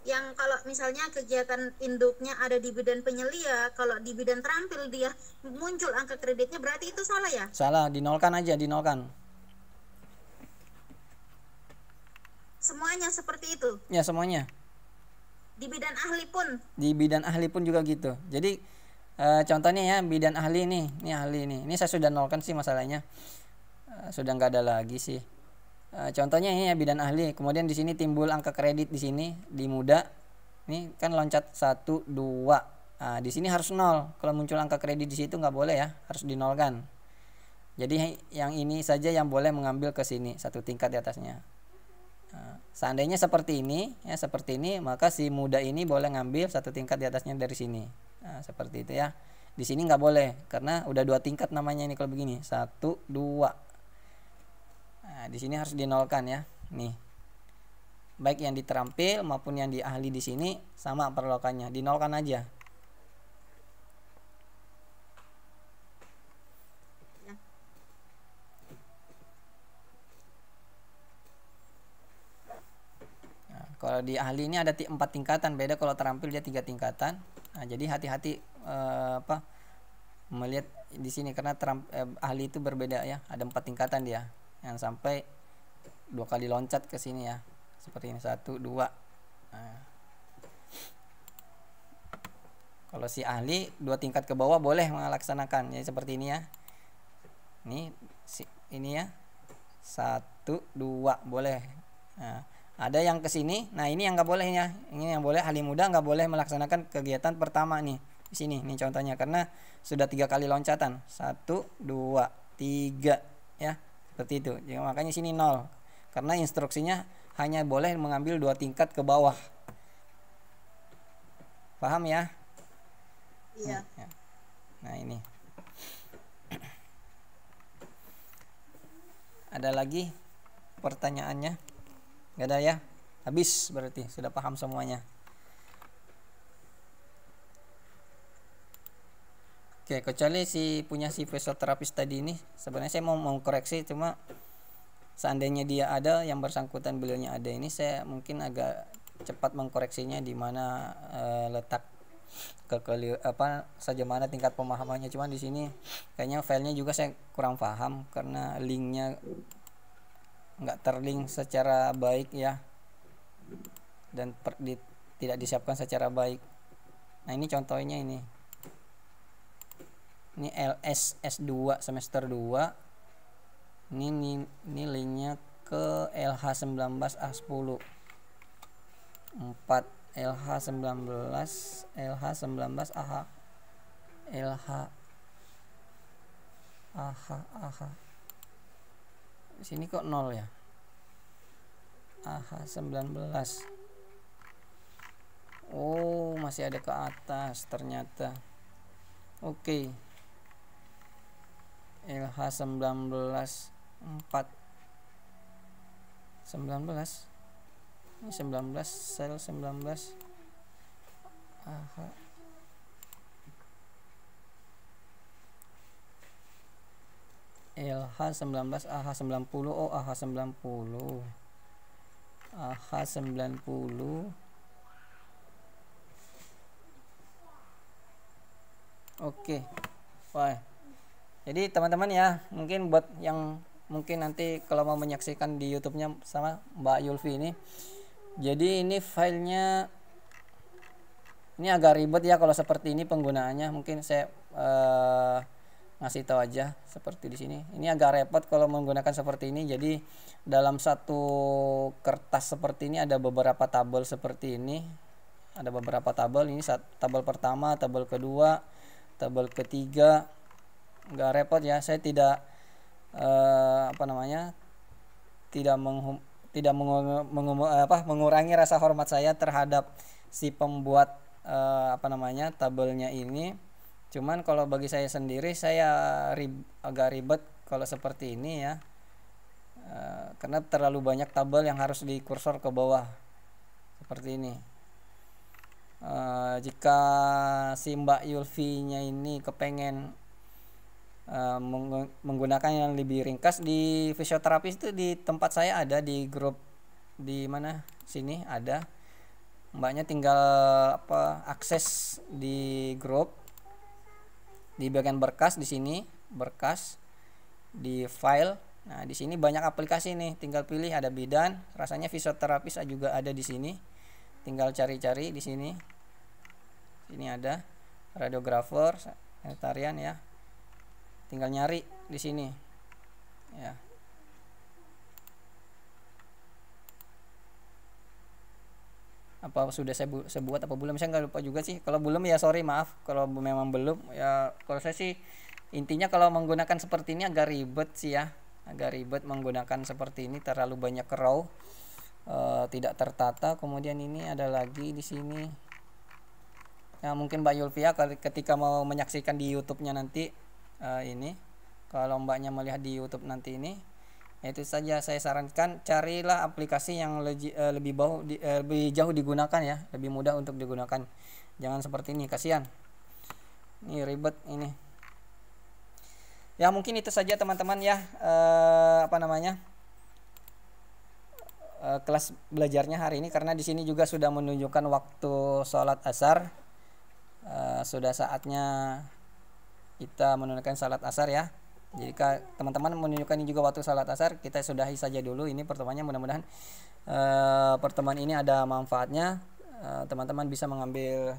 yang kalau misalnya kegiatan induknya ada di bidang penyelia, kalau di bidang terampil dia muncul angka kreditnya, berarti itu salah ya? Salah, dinolkan aja, dinolkan. Semuanya seperti itu? Ya, semuanya. Di bidang ahli pun? Di bidang ahli pun juga gitu. Jadi contohnya ya, bidan ahli ini ahli ini saya sudah nolkan sih masalahnya, sudah nggak ada lagi sih. Contohnya ini ya, bidan ahli, kemudian di sini timbul angka kredit di sini di muda, ini kan loncat 1 2. Nah, di sini harus 0. Kalau muncul angka kredit di situ nggak boleh ya, harus dinolkan. Jadi yang ini saja yang boleh mengambil ke sini satu tingkat di atasnya. Seandainya seperti ini ya, seperti ini, maka si muda ini boleh ngambil satu tingkat di atasnya dari sini. Nah, seperti itu ya. Di sini nggak boleh karena udah 2 tingkat namanya ini kalau begini, 1 2. Nah, di sini harus dinolkan ya. Nih. Baik yang diterampil maupun yang di ahli di sini sama perlokannya, dinolkan aja. Kalau di ahli ini ada 4 tingkatan, beda kalau terampil dia 3 tingkatan. Nah, jadi hati-hati melihat di sini karena ahli itu berbeda ya, ada 4 tingkatan dia. Yang sampai 2 kali loncat ke sini ya. Seperti ini 1 2. Nah. Kalau si ahli 2 tingkat ke bawah boleh melaksanakan. Jadi seperti ini ya. Ini ya. 1 2 boleh. Nah, ada yang ke sini. Nah, ini yang nggak boleh ya. Ini yang boleh, ahli muda nggak boleh melaksanakan kegiatan pertama nih. Di sini nih contohnya karena sudah 3 kali loncatan. 1 2 3 ya. Seperti itu. Jadi, makanya sini 0. Karena instruksinya hanya boleh mengambil 2 tingkat ke bawah. Paham ya? Iya. Nah, ini. Ada lagi pertanyaannya? Gak ada ya? Habis berarti sudah paham semuanya. Oke, kecuali si fisioterapis tadi ini sebenarnya saya mau koreksi, cuma seandainya dia ada, yang bersangkutan beliaunya ada ini, saya mungkin agak cepat mengkoreksinya di mana letak saja mana tingkat pemahamannya. Cuma di sini kayaknya filenya juga saya kurang paham karena linknya nggak terlink secara baik ya, dan tidak disiapkan secara baik. Nah, ini contohnya ini LS S2 semester 2 Ini nilainya ke LH19A10 4 LH19 AH. Di sini kok 0 ya. AH19. Oh, masih ada ke atas ternyata. Oke. LH19 4 19. Ini 19, sel 19. AH. LH19 AH90. Oh, AH90. AH90. Oke. Wah. Jadi teman-teman ya, mungkin buat yang mungkin nanti kalau mau menyaksikan di YouTube-nya sama Mbak Yulfi ini. Jadi ini filenya ini agak ribet ya kalau seperti ini penggunaannya. Mungkin saya ngasih tahu aja seperti di sini. Ini agak repot kalau menggunakan seperti ini. Jadi dalam satu kertas seperti ini ada beberapa tabel seperti ini. Ada beberapa tabel. Ini tabel pertama, tabel kedua, tabel ketiga. Agak repot ya. Saya tidak tidak mengurangi rasa hormat saya terhadap si pembuat tabelnya ini. Cuman kalau bagi saya sendiri saya agak ribet kalau seperti ini ya, karena terlalu banyak tabel yang harus dikursor ke bawah seperti ini. Jika si Mbak Yulfi-nya ini kepengen menggunakan yang lebih ringkas, di fisioterapis itu di tempat saya ada di grup di mana sini ada, mbaknya tinggal akses di grup di bagian berkas, di sini berkas di file. Nah di sini banyak aplikasi nih, tinggal pilih, ada bidan, rasanya fisioterapis juga ada di sini, tinggal cari-cari di sini. Ini ada radiografer, sanitarian ya. Tinggal nyari di sini ya. Apa sudah saya buat apa belum, saya nggak lupa juga sih. Kalau belum ya sorry, maaf kalau memang belum ya. Kalau saya sih intinya kalau menggunakan seperti ini agak ribet sih ya, agak ribet menggunakan seperti ini, terlalu banyak raw, tidak tertata. Kemudian ini ada lagi di sini ya, mungkin Mbak Yulfia ketika mau menyaksikan di YouTube-nya nanti, ini kalau mbaknya melihat di YouTube nanti ini, itu saja saya sarankan carilah aplikasi yang lebih jauh digunakan ya, lebih mudah untuk digunakan. Jangan seperti ini, kasihan. Ini ribet ini. Ya mungkin itu saja teman-teman ya, kelas belajarnya hari ini, karena di sini juga sudah menunjukkan waktu sholat asar. Sudah saatnya kita menunaikan salat asar ya. Jika teman-teman menunjukkan ini juga waktu salat asar, kita sudahi saja dulu ini pertemuannya. Mudah-mudahan pertemuan ini ada manfaatnya. Teman-teman bisa mengambil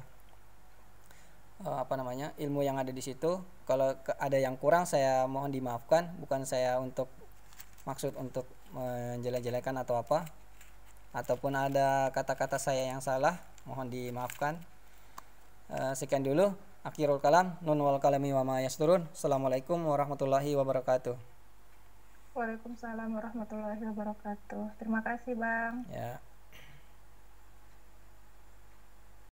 ilmu yang ada di situ. Kalau ada yang kurang saya mohon dimaafkan, bukan saya untuk maksud untuk menjelek-jelekan atau apa, ataupun ada kata-kata saya yang salah, mohon dimaafkan. Sekian dulu. Akhirul kalam, nun wal kalami wa ma yasturun. Assalamualaikum warahmatullahi wabarakatuh. Waalaikumsalam warahmatullahi wabarakatuh. Terima kasih Bang. Ya.